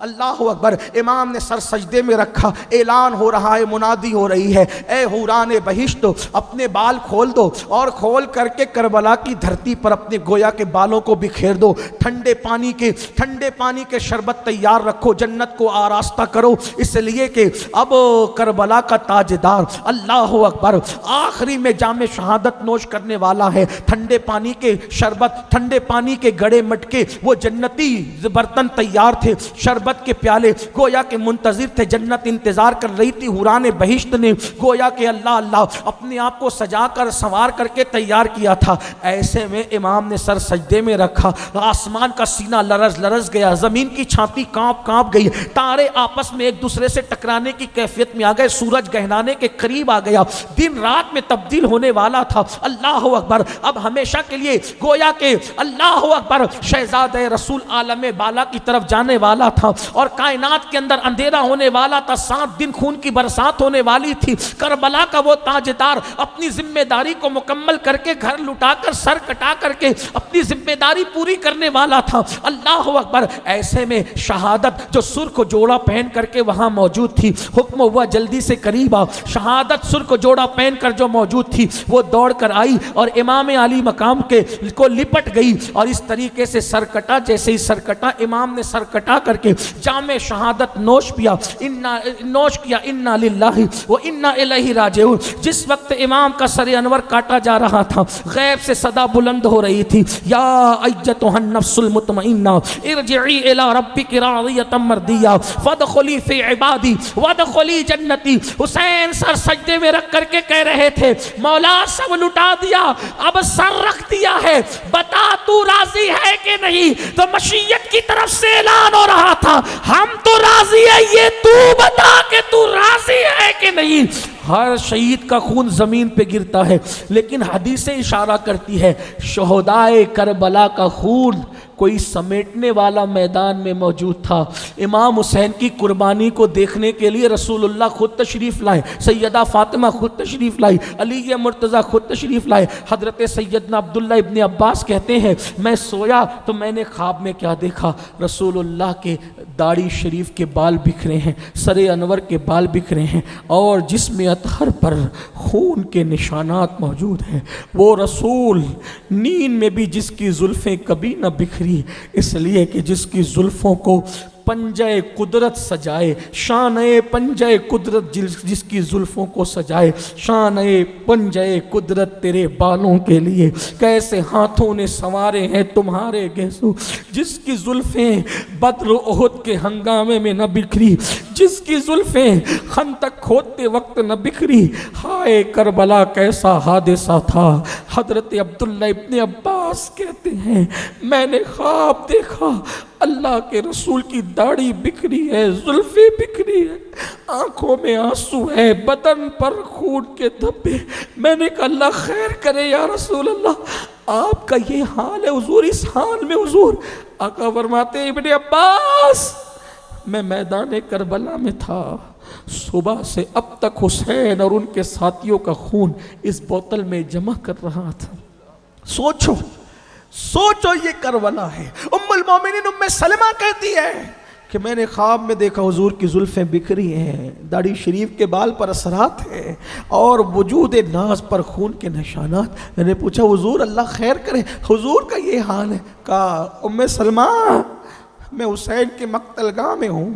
اللہ اکبر. امام نے سر سجدے میں رکھا. اعلان ہو رہا ہے, منادی ہو رہی ہے, اے حوران بہشت اپنے بال کھول دو اور کھول کر کے کربلا کی دھرتی پر اپنے گویا کے بالوں کو بکھیر دو. ٹھنڈے پانی کے شربت تیار رکھو, جنت کو آراستہ کرو, اس لیے کہ اب کربلا کا تاجدار اللہ اکبر آخری میں جام شہادت نوش کرنے والا ہے. ٹھنڈے پانی کے شربت, ٹھنڈے پانی کے گڑے مٹکے, وہ جنتی برتن تیار تھے, شربت کے پیالے گویا کے منتظر تھے, جنت انتظار کر رہی تھی. حوران بہشت نے گویا کہ اللہ اللہ اپنے آپ کو سجا کر سنوار کر کے تیار کیا تھا. ایسے میں امام نے سر سجدے میں رکھا. آسمان کا سینہ لرز گیا, زمین کی چھاتی کانپ گئی, تارے آپس میں ایک دوسرے سے ٹکرانے کی کیفیت میں آ گئے, سورج گہرانے کے قریب آ گیا, دن رات میں تبدیل ہونے والا تھا. اللہ اکبر, اب ہمیشہ کے لیے گویا کہ اللہ اکبر شہزادہ رسول عالم بالا کی طرف جانے والا تھا اور کائنات کے اندر اندھیرا ہونے والا تھا. 7 دن خون کی برسات ہونے والی تھی. کربلا کا وہ تاجدار اپنی ذمہ داری کو مکمل کر کے گھر لٹا کر سر کٹا کر کے اپنی ذمہ داری پوری کرنے والا تھا. اللہ اکبر, ایسے میں شہادت جو سرخ جوڑا پہن کر کے وہاں موجود تھی, حکم ہوا جلدی سے قریب آ. شہادت سرخ جوڑا پہن کر جو موجود تھی وہ دوڑ کر آئی اور امام علی مقام کے کو لپٹ گئی اور اس طریقے سے سر کٹا. جیسے ہی سر کٹا, امام نے سر کٹا کر کے جام شہادت نوش کیا. انا للہ و انا الیہ راجعون. جس وقت امام کا سر انور کاٹا جا رہا تھا, غیب سے صدا بلند ہو رہی تھی, یا ایتھا النفس المطمئنہ ارجعی الی ربک راضیۃ مرضیہ فادخلی فی عبادی وادخلی جنتی. حسین سر سجدے میں رکھ کر کے کہہ رہے تھے, مولا سب لٹا دیا, اب سر رکھ دیا ہے, بتا تو راضی ہے کہ نہیں. تو مشیت کی طرف سے اعلان ہو رہا تھا, ہم تو راضی ہے, یہ تو بتا کہ تو راضی ہے کہ نہیں. ہر شہید کا خون زمین پہ گرتا ہے, لیکن حدیثیں اشارہ کرتی ہے شہدائے کربلا کا خون کوئی سمیٹنے والا میدان میں موجود تھا. امام حسین کی قربانی کو دیکھنے کے لیے رسول اللہ خود تشریف لائے, سیدہ فاطمہ خود تشریف لائی, علی مرتضیٰ خود تشریف لائے. حضرت سیدنا عبداللہ ابن عباس کہتے ہیں, میں سویا تو میں نے خواب میں کیا دیکھا, رسول اللہ کے داڑھی شریف کے بال بکھرے ہیں, سر انور کے بال بکھرے ہیں اور جسم اطہر پر خون کے نشانات موجود ہیں. وہ رسول نیند میں بھی جس کی زلفیں کبھی نہ بکھری, اس لیے کہ جس کی زلفوں کو پنجہ قدرت سجائے, شانِ پنجہ قدرت جس کی زلفوں کو سجائے, شانِ پنجہ قدرت تیرے بالوں کے لیے کیسے ہاتھوں نے سنوارے ہیں تمہارے گیسو. جس کی زلفیں بدر و احد کے ہنگامے میں نہ بکھری, جس کی زلفیں خندق کھودتے وقت نہ بکھری, ہائے کربلا کیسا حادثہ تھا. حضرت عبداللہ ابن عباس کہتے ہیں, میں نے خواب دیکھا اللہ کے رسول کی داڑھی بکھری ہے, زلفیں بکھری ہے, آنکھوں میں آنسو ہے, بدن پر خون کے دھبے. میں نے کہا اللہ خیر کرے یا رسول اللہ, آپ کا یہ حال ہے حضور, اس حال میں حضور. آقا فرماتے ابن عباس میں میدان کربلا میں تھا, صبح سے اب تک حسین اور ان کے ساتھیوں کا خون اس بوتل میں جمع کر رہا تھا. سوچو یہ کربلا ہے. ام المومنین ام سلمہ کہتی ہے کہ میں نے خواب میں دیکھا حضور کی زلفیں بکھری ہیں, داڑھی شریف کے بال پر اثرات ہیں اور وجود ناز پر خون کے نشانات. میں نے پوچھا حضور اللہ خیر کرے, حضور کا یہ حال ہے. کہا ام سلمہ میں حسین کے مقتل گاہ میں ہوں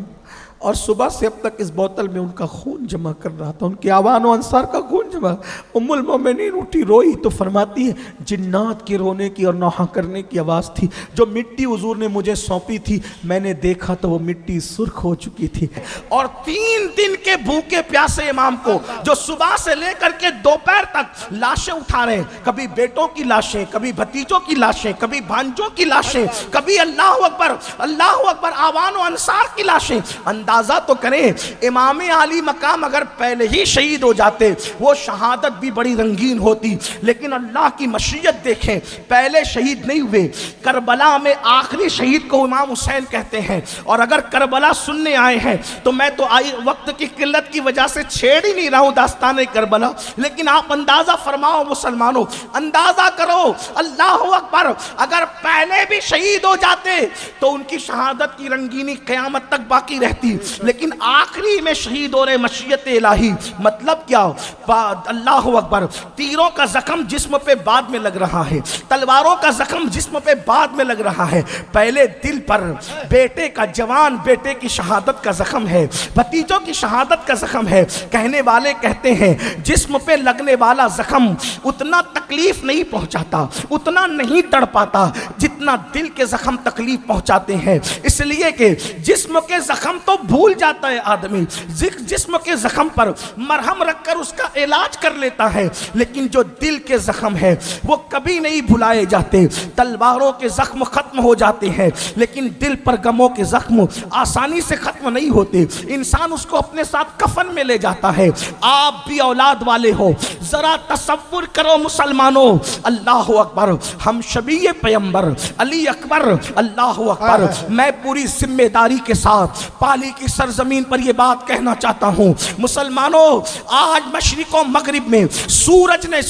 اور صبح سے اب تک اس بوتل میں ان کا خون جمع کر رہا تھا, ان کے آوان و انصار کا خون جمع. ام المومنین اٹھی روئی تو فرماتی ہے جنات کی رونے کی اور نوحہ کرنے کی آواز تھی. جو مٹی حضور نے مجھے سونپی تھی میں نے دیکھا تو وہ مٹی سرخ ہو چکی تھی. اور 3 دن کے بھوکے پیاسے امام کو جو صبح سے لے کر کے دوپہر تک لاشیں اٹھا رہے, کبھی بیٹوں کی لاشیں, کبھی بھتیجوں کی لاشیں, کبھی بھانجوں کی لاشیں, کبھی اللہ اکبر آوان و انصار کی لاشیں. اندازہ تو کریں امام علی مقام اگر پہلے ہی شہید ہو جاتے, وہ شہادت بھی بڑی رنگین ہوتی، لیکن اللہ کی مشیت دیکھیں، پہلے شہید نہیں ہوئے، کربلا میں آخری شہید کو امام حسین کہتے ہیں، اور اگر کربلا سننے آئے ہیں تو میں تو وقت کی قلت کی وجہ سے چھیڑ ہی نہیں رہا ہوں داستان کربلا، لیکن آپ اندازہ فرماؤ مسلمانوں، اندازہ کرو، اللہ اکبر، اگر پہلے بھی شہید ہو جاتے تو ان کی شہادت کی رنگینی قیامت تک باقی رہتی، لیکن آخری میں شہید ہو رہے، مشیت الہی، مطلب کیا؟ اللہ اکبر، تیروں کا زخم جسم پہ بعد میں لگ رہا ہے، تلواروں کا زخم جسم پہ بعد میں لگ رہا ہے، پہلے دل پر بیٹے کا، جوان بیٹے کی شہادت کا زخم ہے، بھتیجوں کی شہادت کا زخم ہے۔ کہنے والے کہتے ہیں جسم پہ لگنے والا زخم اتنا تکلیف نہیں پہنچاتا، اتنا نہیں تڑ پاتا جتنا دل کے زخم تکلیف پہنچاتے ہیں، اس لیے کہ جسم کے زخم تو بھول جاتا ہے آدمی، جسم کے زخم پر مرہم رکھ کر اس کا علاج کر لیتا ہے، لیکن جو دل کے زخم ہے وہ کبھی نہیں بھلائے جاتے۔ تلواروں کے زخم ختم ہو جاتے ہیں لیکن دل پر غموں کے زخم آسانی سے ختم نہیں ہوتے، انسان اس کو اپنے ساتھ کفن میں لے جاتا ہے۔ آپ بھی اولاد والے ہو، ذرا تصور کرو مسلمانوں، اللہ اکبر، ہم شبیہ پیمبر علی اکبر، اللہ اکبر، میں پوری ذمہ داری کے ساتھ پالی کی سرزمین پر یہ بات کہنا چاہتا ہوں، مسلمانوں، آج مشرق و مغرب میں سورج نے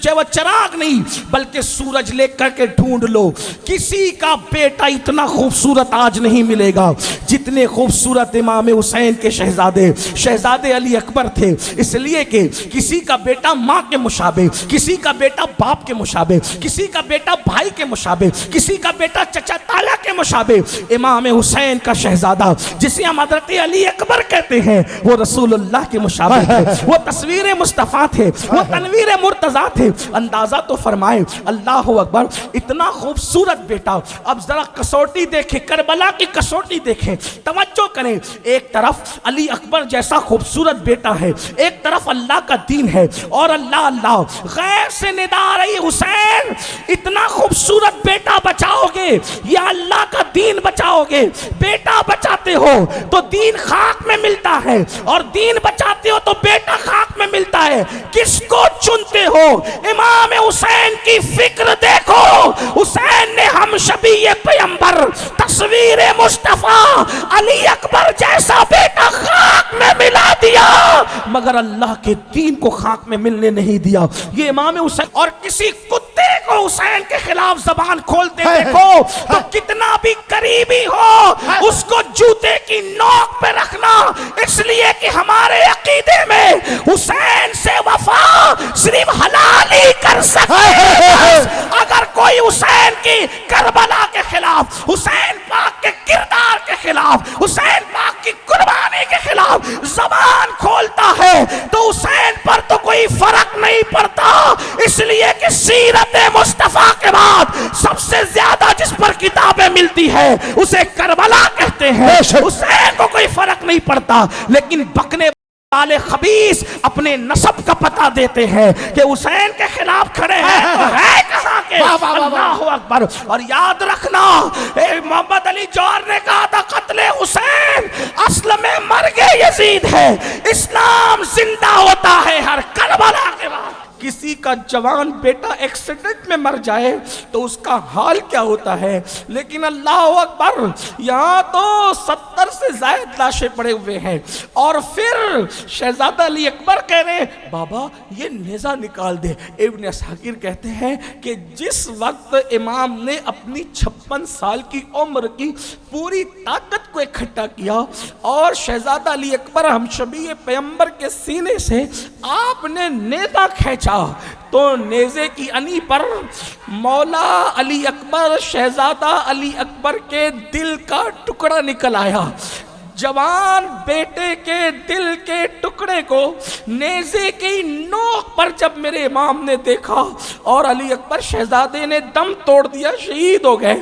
جو چراغ نہیں بلکہ سورج لے کر کے ڈھونڈ لو، کسی کا بیٹا اتنا خوبصورت آج نہیں ملے گا جتنے خوبصورت امام حسین کے شہزادے علی اکبر تھے، اس لیے کہ کسی کا بیٹا ماں کے مشابہ، کسی کا بیٹا باپ کے مشابہ، کسی کا بیٹا بھائی کے مشابہ، کسی کا بیٹا چچا تالا کے مشابہ، امام حسین کا شہزادہ جسے ہم حضرت علی اکبر کہتے ہیں وہ رسول اللہ کے مشابہ تھے، وہ تصویر مصطفیٰ تھے، وہ تنویر مرتضیٰ تھے۔ اندازہ تو فرمائیں، اللہ اکبر، اتنا خوبصورت بیٹا۔ اب ذرا کسوٹی دیکھیں، کربلا کی کسوٹی دیکھیں، توجہ کریں، ایک طرف علی اکبر جیسا خوبصورت بیٹا ہے، ایک طرف اللہ کا دین ہے، اور اللہ غیب سے ندا آ رہی، حسین اتنا خوبصورت بیٹا بچاؤ گے یا اللہ کا دین بچاؤ گے؟ بیٹا بچاتے ہو تو دین خاک میں ملتا ہے، اور دین بچاتے ہو تو بیٹا خاک میں ملتا ہے، کس کو چنتے ہو؟ امام حسین کی فکر دیکھو، حسین نے ہم شبیہ پیمبر، تصویر مصطفیٰ، علی اکبر جیسا بیٹا خاک میں ملا دیا، مگر اللہ کے دین کو خاک میں ملنے نہیں دیا۔ یہ امام حسین، اور کسی کتے کو حسین کے خلاف زبان کھولتے دیکھو تو کتنا بھی قریبی ہو اس کو جوتے کی نوک پہ رکھنا، اس لیے کہ ہمارے عقیدے میں حسین سے وفا صرف حلال ہی کر سکتے ہیں۔ اگر کوئی حسین کی کربلا کے خلاف، حسین پاک کے کردار کے خلاف، حسین پاک کی قربانی کے خلاف زبان کھولتا ہے تو حسین پر تو کوئی فرق نہیں پڑتا، اس لیے کہ سیرت مصطفیٰ کے بعد سب سے زیادہ جس پر کتابیں ملتی ہے اسے کربلا کہتے ہیں۔ حسین کو کوئی فرق نہیں پڑتا، لیکن بکنے والے خبیث اپنے نسب کا پتہ دیتے ہیں کہ حسین کے خلاف کھڑے ہیں تو ہے کہاں کے؟ اللہ اکبر۔ اور یاد رکھنا، محمد علی جوہر نے کہا تھا قتل حسین اصل میں مرگ یزید ہے، اسلام زندہ ہوتا ہے ہر کربلا کے بعد۔ کسی کا جوان بیٹا ایکسیڈنٹ میں مر جائے تو اس کا حال کیا ہوتا ہے، لیکن اللہ اکبر، یہاں تو 70 سے زائد لاشیں پڑے ہوئے ہیں، اور پھر شہزادہ علی اکبر کہہ رہے ہیں بابا یہ نیزہ نکال دے۔ ابن اساکر کہتے ہیں کہ جس وقت امام نے اپنی 56 سال کی عمر کی پوری طاقت کو اکٹھا کیا اور شہزادہ علی اکبر ہم شبیہ پیمبر کے سینے سے آپ نے نیزہ کھینچا تو نیزے کی انی پر مولا علی اکبر، شہزادہ علی اکبر کے دل کا ٹکڑا نکل آیا۔ جوان بیٹے کے دل کے ٹکڑے کو نیزے کی نوک پر جب میرے امام نے دیکھا اور علی اکبر شہزادے نے دم توڑ دیا، شہید ہو گئے،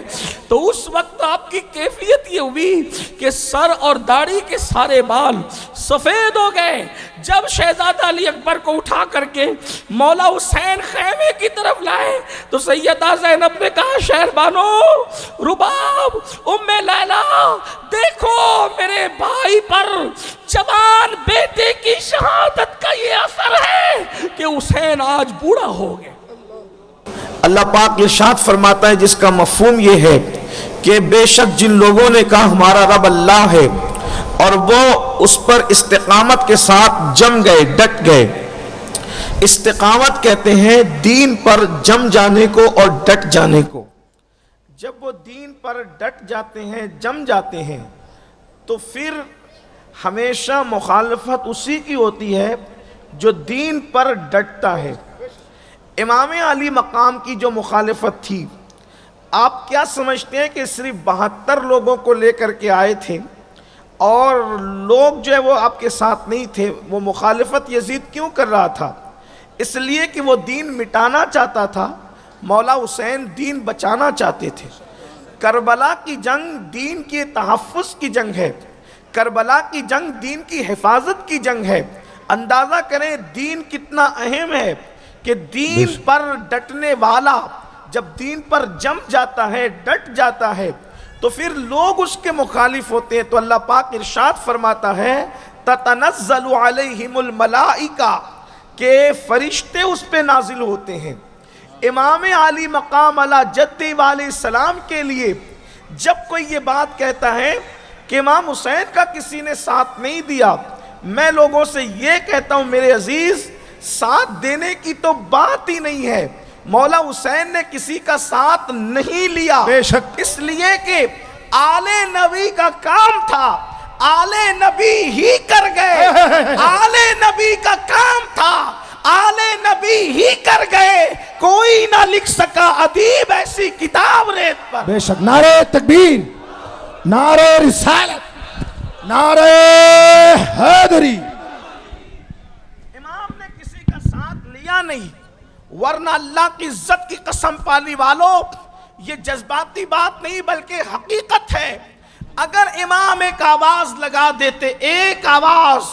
تو اس وقت آپ کی کیفیت یہ ہوئی کہ سر اور داڑھی کے سارے بال سفید ہو گئے۔ جب شہزادہ علی اکبر کو اٹھا کر کے مولا حسین خیمے کی طرف لائے تو سیدہ زینب نے کہا شہربانو، رباب، ام لیلا، دیکھو میرے بھائی پر جوان بیٹے کی شہادت کا یہ اثر ہے کہ یہ حسین آج بوڑھا ہو گیا۔ اللہ پاک ارشاد فرماتا ہے جس کا مفہوم یہ ہے کہ بے شک جن لوگوں نے کہا ہمارا رب اللہ ہے اور وہ اس پر استقامت کے ساتھ جم گئے، ڈٹ گئے۔ استقامت کہتے ہیں دین پر جم جانے کو اور ڈٹ جانے کو۔ جب وہ دین پر ڈٹ جاتے ہیں، جم جاتے ہیں، تو پھر ہمیشہ مخالفت اسی کی ہوتی ہے جو دین پر ڈٹتا ہے۔ امام علی مقام کی جو مخالفت تھی، آپ کیا سمجھتے ہیں کہ صرف 72 لوگوں کو لے کر کے آئے تھے اور لوگ جو ہے وہ آپ کے ساتھ نہیں تھے؟ وہ مخالفت یزید کیوں کر رہا تھا؟ اس لیے کہ وہ دین مٹانا چاہتا تھا، مولا حسین دین بچانا چاہتے تھے۔ کربلا کی جنگ دین کے تحفظ کی جنگ ہے، کربلا کی جنگ دین کی حفاظت کی جنگ ہے۔ اندازہ کریں دین کتنا اہم ہے کہ دین پر ڈٹنے والا جب دین پر جم جاتا ہے، ڈٹ جاتا ہے، تو پھر لوگ اس کے مخالف ہوتے ہیں۔ تو اللہ پاک ارشاد فرماتا ہے تتنزل علیہم الملائکہ، کہ فرشتے اس پہ نازل ہوتے ہیں۔ امام علی مقام علی جد علیہ السلام کے لیے جب کوئی یہ بات کہتا ہے کہ امام حسین کا کسی نے ساتھ نہیں دیا، میں لوگوں سے یہ کہتا ہوں میرے عزیز، ساتھ دینے کی تو بات ہی نہیں ہے۔ مولا حسین نے کسی کا ساتھ نہیں لیا، بے شک، اس لیے کہ آل نبی کا کام تھا، آل نبی ہی کر گئے، آل نبی کا کام تھا، آل نبی ہی کر گئے، کوئی نہ لکھ سکا ادیب ایسی کتاب ریت پر۔ بے شک، نعرہ تکبیر، نعرہ رسالت، نعرہ حیدری۔ امام نے کسی کا ساتھ لیا نہیں، ورنہ اللہ کی عزت کی قسم پالی والوں، یہ جذباتی بات نہیں بلکہ حقیقت ہے۔ اگر امام ایک آواز لگا دیتے، ایک آواز،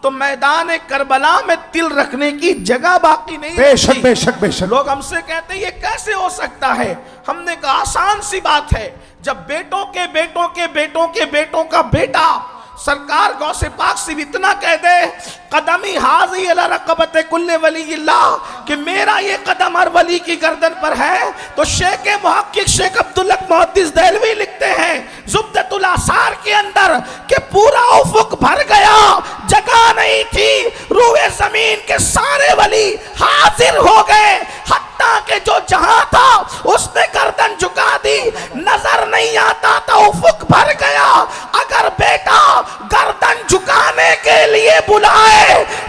تو میدان کربلا میں تل رکھنے کی جگہ باقی نہیں بے شک بے شک بے شک۔ لوگ ہم سے کہتے ہیں یہ کیسے ہو سکتا ہے؟ ہم نے کہا آسان سی بات ہے، جب بیٹوں کے بیٹوں کے بیٹوں کے بیٹوں کا بیٹا سرکار غوث پاک سے اتنا کہہ دے قدمی حاضی علی رقبت کل ولی اللہ، کہ میرا یہ قدم ہر ولی کی گردن پر ہے، تو شیخ محقق شیخ عبدالحق محدث دہلوی لکھتے ہیں زبدۃ الاثار کے اندر کہ پورا افق بھر گیا، جگہ نہیں تھی، روئے زمین کے سارے ولی حاضر ہو گئے، حتیٰ کہ جو جہاں تھا اس نے گردن جھکا دی، نظر نہیں آتا تھا، افق بھر گیا۔ اگر بیٹا گردن جھکانے کے لیے بلائے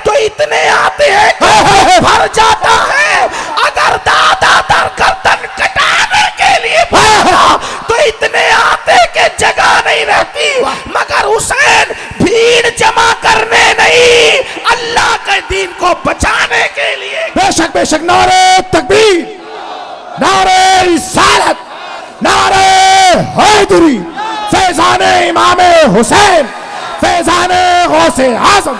تو اتنے آتے ہیں کہ بھر جاتا ہے، اگر دادا در گردن کٹانے کے لیے بلاتا تو اتنے آتے کہ جگہ نہیں رہتی۔ مگر حسین بھیڑ جمع کرنے نہیں، اللہ کے دین کو بچانے کے لیے۔ بے شک بے شک، نعرہ تکبیر، نعرہ رسالت، نعرہ حیدری، فیضان امام حسین، فیضان غوث اعظم۔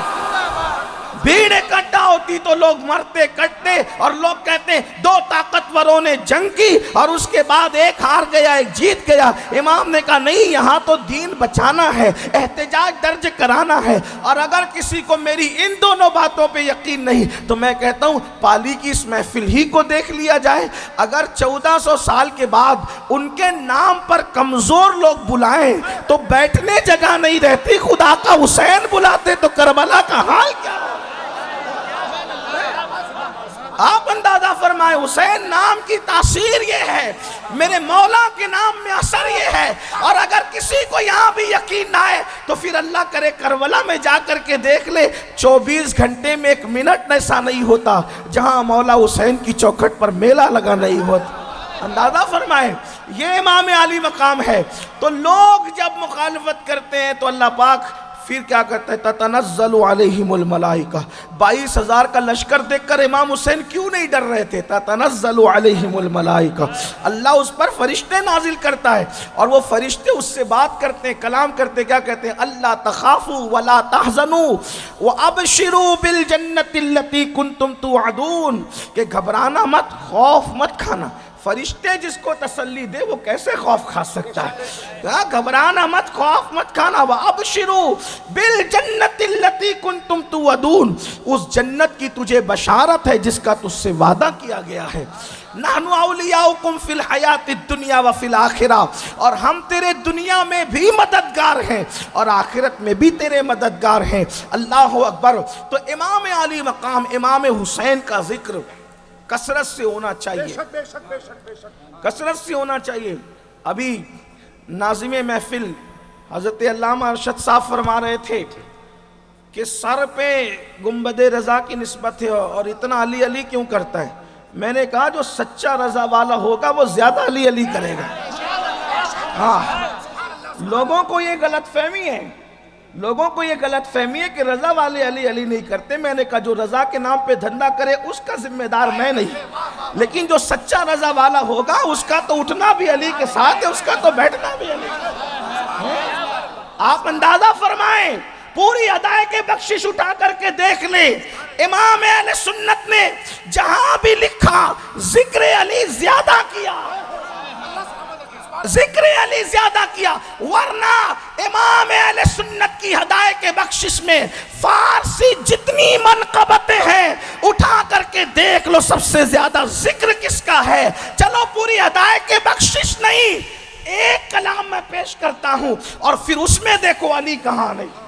بھیڑ اکٹھا ہوتی تو لوگ مرتے کٹتے، اور لوگ کہتے ہیں دو طاقتوروں نے جنگ کی اور اس کے بعد ایک ہار گیا ایک جیت گیا۔ امام نے کہا نہیں، یہاں تو دین بچانا ہے، احتجاج درج کرانا ہے، اور اگر کسی کو میری ان دونوں باتوں پہ یقین نہیں تو میں کہتا ہوں پالی کی اس محفل ہی کو دیکھ لیا جائے۔ اگر 1400 سال کے بعد ان کے نام پر کمزور لوگ بلائیں تو بیٹھنے جگہ نہیں رہتی، خدا کا حسین بلاتے تو کربلا کا حال کیا ہو؟ آپ اندازہ فرمائے، حسین نام کی تاثیر یہ ہے، میرے مولا کے نام میں اثر یہ ہے۔ اور اگر کسی کو یہاں بھی یقین نہ آئے تو پھر اللہ کرے کربلا میں جا کر کے دیکھ لے، 24 گھنٹے میں 1 منٹ ایسا نہیں ہوتا جہاں مولا حسین کی چوکھٹ پر میلہ لگا نہیں ہوتا۔ اندازہ فرمائے، یہ امام علی مقام ہے۔ تو لوگ جب مخالفت کرتے ہیں تو اللہ پاک پھر کیا کرتا ہے؟ تتنزل علیہم الملائکہ۔ 22,000 کا لشکر دیکھ کر امام حسین کیوں نہیں ڈر رہے تھے؟ تتنزل علیہم الملائکہ، اللہ اس پر فرشتے نازل کرتا ہے، اور وہ فرشتے اس سے بات کرتے ہیں، کلام کرتے ہیں، کیا کہتے ہیں؟ اللہ تخافوا ولا تحزنوا وابشروا بالجنۃ التي کنتم توعدون، کہ گھبرانا مت، خوف مت کھانا، فرشتے جس کو تسلی دے وہ کیسے خوف کھا سکتا ہے؟ گھبرانا مت، خوف مت کھانا. وَأَبْشِرُوا بِالْجَنَّةِ الَّتِي كُنْتُمْ تُوعَدُونَ، اس جنت کی تجھے بشارت ہے جس کا تجھ سے وعدہ کیا گیا ہے. نَحْنُ أَوْلِيَاؤُكُمْ فِي الْحَيَاةِ الدُّنْيَا وَفِي الْآخِرَةِ، اور ہم تیرے دنیا میں بھی مددگار ہیں اور آخرت میں بھی تیرے مددگار ہیں. اللہ اکبر. تو امام علی مقام امام حسین کا ذکر کثرت سے ہونا چاہیے، کثرت سے ہونا چاہیے. ابھی ناظم محفل حضرت علامہ ارشد صاحب فرما رہے تھے کہ سر پہ گنبد رضا کی نسبت ہے اور اتنا علی علی کیوں کرتا ہے. میں نے کہا جو سچا رضا والا ہوگا وہ زیادہ علی علی کرے گا. ہاں، لوگوں کو یہ غلط فہمی ہے، لوگوں کو یہ غلط فہمی ہے کہ رضا والے علی علی نہیں کرتے. میں نے کہا جو رضا کے نام پہ دھندا کرے اس کا ذمہ دار میں نہیں، لیکن جو سچا رضا والا ہوگا اس کا تو اٹھنا بھی علی کے ساتھ ہے، اس کا تو بیٹھنا بھی علی کے ساتھ ہے. آپ اندازہ فرمائیں، پوری ادائے کے بخشش اٹھا کر کے دیکھ لیں، امام اہل سنت نے جہاں بھی لکھا ذکر علی زیادہ کیا، ذکر علی زیادہ کیا. ورنہ امام اہل سنت کی ہدایت کے بخشش میں فارسی جتنی منقبتیں ہیں اٹھا کر کے دیکھ لو، سب سے زیادہ ذکر کس کا ہے. چلو پوری ہدایت کے بخشش نہیں، ایک کلام میں پیش کرتا ہوں اور پھر اس میں دیکھو علی کہاں نہیں.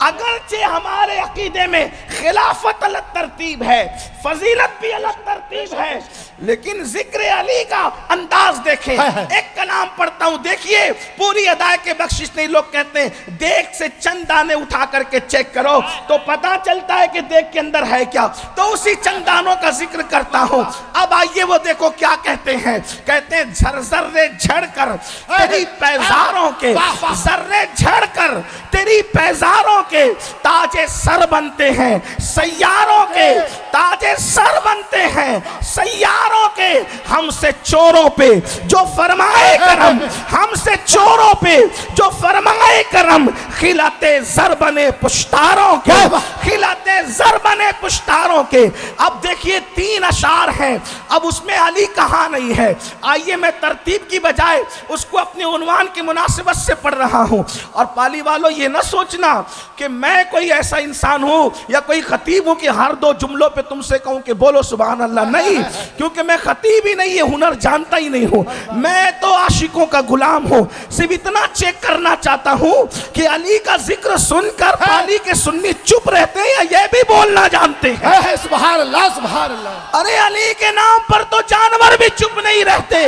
اگرچہ ہمارے عقیدے میں خلافت الگ ترتیب ہے، فضیلت بھی الگ ترتیب ہے، لیکن ذکر علی کا انداز دیکھیں. ایک کلام پڑھتا ہوں، دیکھیے پوری ادائے کے بخشش نہیں. لوگ کہتے ہیں دیکھ سے چند دانے اٹھا کر کے چیک کرو تو پتا چلتا ہے کہ دیکھ کے اندر ہے کیا. تو اسی چند دانوں کا ذکر کرتا ہوں. اب آئیے وہ دیکھو کیا کہتے ہیں. کہتے ہیں ذرے جھڑ کر تیری پیزاروں کے، ذرے جھڑ کر تیری پیزاروں کے تاج سر بنتے ہیں، سیاروں کے تاج سر بنتے ہیں، سیاروں کے. ہم سے چوروں پہ جو فرمائے کرم، ہم سے چوروں پہ جو فرمائے کرم، خلعت زر بنے پشتاروں کے، خلعت زر بنے پشتاروں کے. اب دیکھیے 3 اشعار ہیں، اب اس میں علی کہاں نہیں ہے. آئیے میں ترتیب کی بجائے اس کو اپنے عنوان کی مناسبت سے پڑھ رہا ہوں. اور پالی والوں یہ نہ سوچنا کہ میں کوئی ایسا انسان ہوں یا کوئی خطیب ہوں کہ ہر 2 جملوں پہ تم سے کہوں کہ بولو سبحان اللہ. نہیں، کیونکہ میں خطیب ہی نہیں، یہ ہنر جانتا ہی نہیں ہوں. میں تو عاشقوں کا غلام ہوں. صرف اتنا چیک کرنا چاہتا ہوں کہ علی کا ذکر سن کر پالی کے سنی چپ رہتے ہیں یا یہ بھی بولنا جانتے ہیں. سبحان اللہ سبحان اللہ. ارے علی کے نام پر تو جانور بھی چپ نہیں رہتے،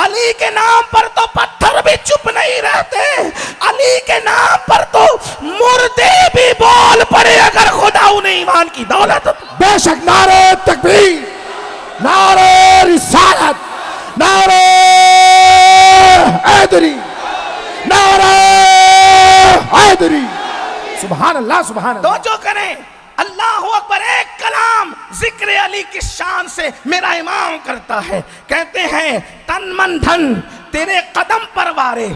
علی کے نام پر تو پتھر بھی چپ نہیں رہتے، علی کے نام پر تو مردے بھی بول پڑے اگر خدا انہیں ایمان کی دولت. بے شک نعرہ تکبیر، نعرہ رسالت، نعرہ حیدری، نعرہ حیدری. سبحان اللہ سبحان اللہ. تو جو کریں اللہ اکبر. ایک کلام ذکر علی کی شان سے میرا امام کرتا ہے. کہتے ہیں تن من دھن تیرے قدم پروارے.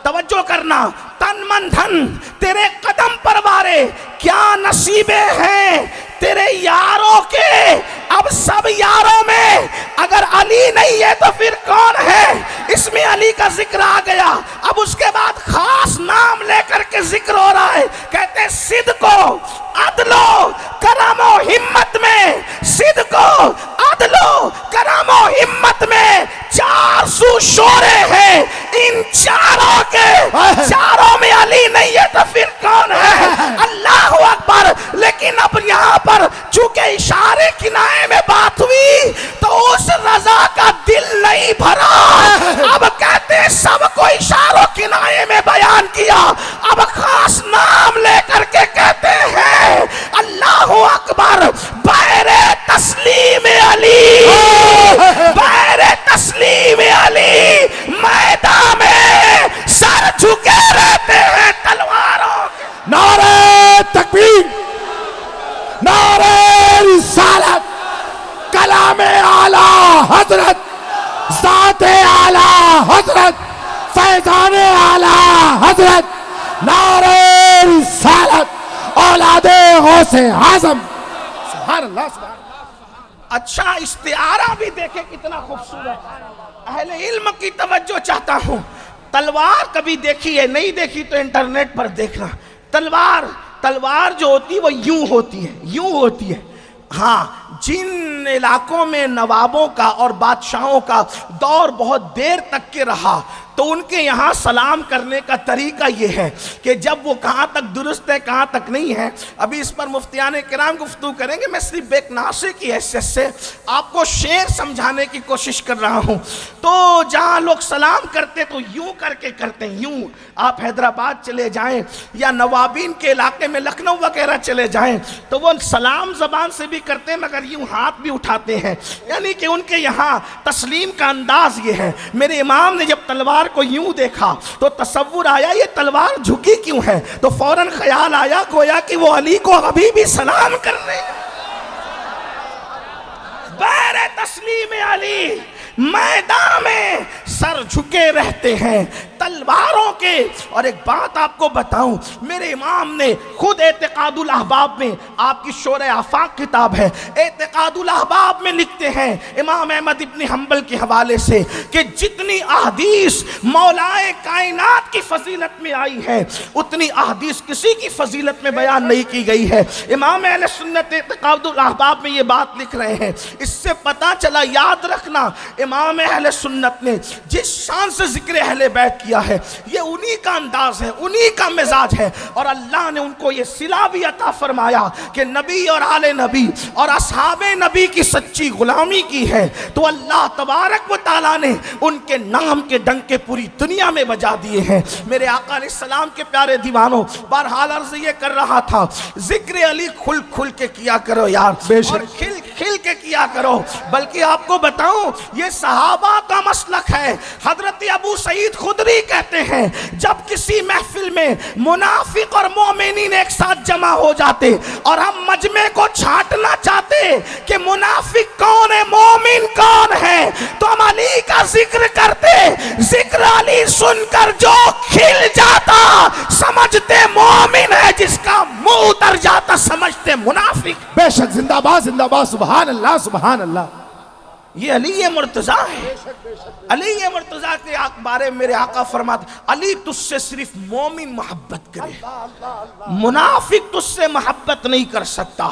توجہ کرنا، تن من دھن تیرے قدم پروارے. کیا نصیبیں ہیں تیرے یاروں کے، اب سب یاروں میں اگر علی نہیں ہے تو پھر کون ہے. اس میں علی کا ذکر آ گیا. اب اس کے بعد خاص نام لے کر کے ذکر ہو رہا ہے. کہتے ہیں صدق و عدل و کرم و ہمت میں، صدق و عدل و کرم و ہمت میں 4 سو شورے ہیں. ان چاروں کے چاروں میں علی نہیں ہے تو پھر کون ہے. اللہ اکبر. لیکن اب یہاں پر چونکہ اشارے کنائے میں بات ہوئی تو اس رضا کا دل نہیں بھرا. اب کہتے ہیں سب کو اشاروں کنائے میں بیان کیا. اب خاص نام لے کر کے کہتے ہیں اللہ اکبر. بیر تسلیم علی، بیر تسلیم علی میدان میں سر جھکے رہتے ہیں تلواروں کے. نعرہ تکبیر، نعرہ رسالت، کلام اعلی حضرت، ذات اعلی حضرت، فیضان اعلی حضرت، نعرہ رسالت، اولاد غوث اعظم. سبحان اللہ سبحان اللہ. اچھا استعارہ بھی دیکھیں کتنا خوبصورت. اہل علم کی توجہ چاہتا ہوں. تلوار کبھی دیکھی ہے؟ نہیں دیکھی تو انٹرنیٹ پر دیکھنا. تلوار جو ہوتی ہے وہ یوں ہوتی ہے، یوں ہوتی ہے. ہاں، جن علاقوں میں نوابوں کا اور بادشاہوں کا دور بہت دیر تک کے رہا تو ان کے یہاں سلام کرنے کا طریقہ یہ ہے کہ جب وہ کہاں تک درست ہے کہاں تک نہیں ہے، ابھی اس پر مفتیان کرام گفتگو کریں گے. میں صرف ایک ناصح کی حیثیت سے آپ کو شعر سمجھانے کی کوشش کر رہا ہوں. تو جہاں لوگ سلام کرتے تو یوں کر کے کرتے ہیں، یوں. آپ حیدرآباد چلے جائیں یا نوابین کے علاقے میں لکھنؤ وغیرہ چلے جائیں تو وہ سلام زبان سے بھی کرتے ہیں مگر یوں ہاتھ بھی اٹھاتے ہیں، یعنی کہ ان کے یہاں تسلیم کا انداز یہ ہے. میرے امام نے جب تلوار کو یوں دیکھا تو تصور آیا یہ تلوار جھکی کیوں ہے، تو فوراً خیال آیا گویا کہ وہ علی کو ابھی بھی سلام کر رہے ہیں. بیر تسلیم علی میدان میں سر جھکے رہتے ہیں تلواروں کے. اور ایک بات آپ کو بتاؤں، میرے امام نے خود اعتقاد الاحباب میں، آپ کی شورِ آفاق کتاب ہے، اعتقاد الاحباب میں لکھتے ہیں امام احمد ابن حنبل کے حوالے سے کہ جتنی احادیث مولائے کائنات کی فضیلت میں آئی ہے اتنی احادیث کسی کی فضیلت میں بیان نہیں کی گئی ہے. امام اہل سنت اعتقاد الاحباب میں یہ بات لکھ رہے ہیں. اس سے پتہ چلا، یاد رکھنا، امام اہل سنت نے جس شان سے ذکر اہل بیت کیا ہے یہ انہی کا انداز ہے، انہی کا مزاج ہے. اور اللہ نے ان کو یہ صلہ بھی عطا فرمایا کہ نبی اور آل نبی اور اصحاب نبی کی سچی غلامی کی ہے تو اللہ تبارک و تعالیٰ نے ان کے نام کے ڈنکے پوری دنیا میں بجا دیے ہیں. میرے آقا علیہ السلام کے پیارے دیوانوں، بہرحال عرض یہ کر رہا تھا ذکر علی کھل کھل کے کیا کرو یار، اور کھل کھل کے کیا کرو. بلکہ آپ کو بتاؤں یہ صحابہ کا مسلک ہے. حضرت ابو سعید خدری کہتے ہیں جب کسی محفل میں منافق اور مومنین ایک ساتھ جمع ہو جاتے اور ہم مجمع کو چھانٹنا چاہتے کہ منافق کون ہے مومن کون ہے تو ہم علی کا ذکر کرتے. ذکر علی سن کر جو کھل جاتا سمجھتے مومن ہے، جس کا منہ اتر جاتا سمجھتے منافق. بے شک، زندہ باد زندہ باد، سبحان اللہ سبحان اللہ. یہ علی مرتضیٰ ہے. علی مرتضیٰ کے بارے میں میرے آقا فرماتے علی تجھ سے صرف مومن محبت کرے، منافق تجھ سے محبت نہیں کر سکتا.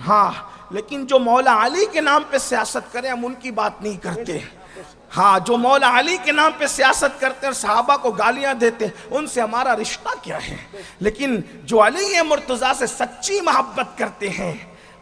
ہاں، لیکن جو مولا علی کے نام پہ سیاست کرے ہم ان کی بات نہیں کرتے. ہاں، جو مولا علی کے نام پہ سیاست کرتے ہیں اور صحابہ کو گالیاں دیتے ہیں ان سے ہمارا رشتہ کیا ہے. لیکن جو علی مرتضیٰ سے سچی محبت کرتے ہیں،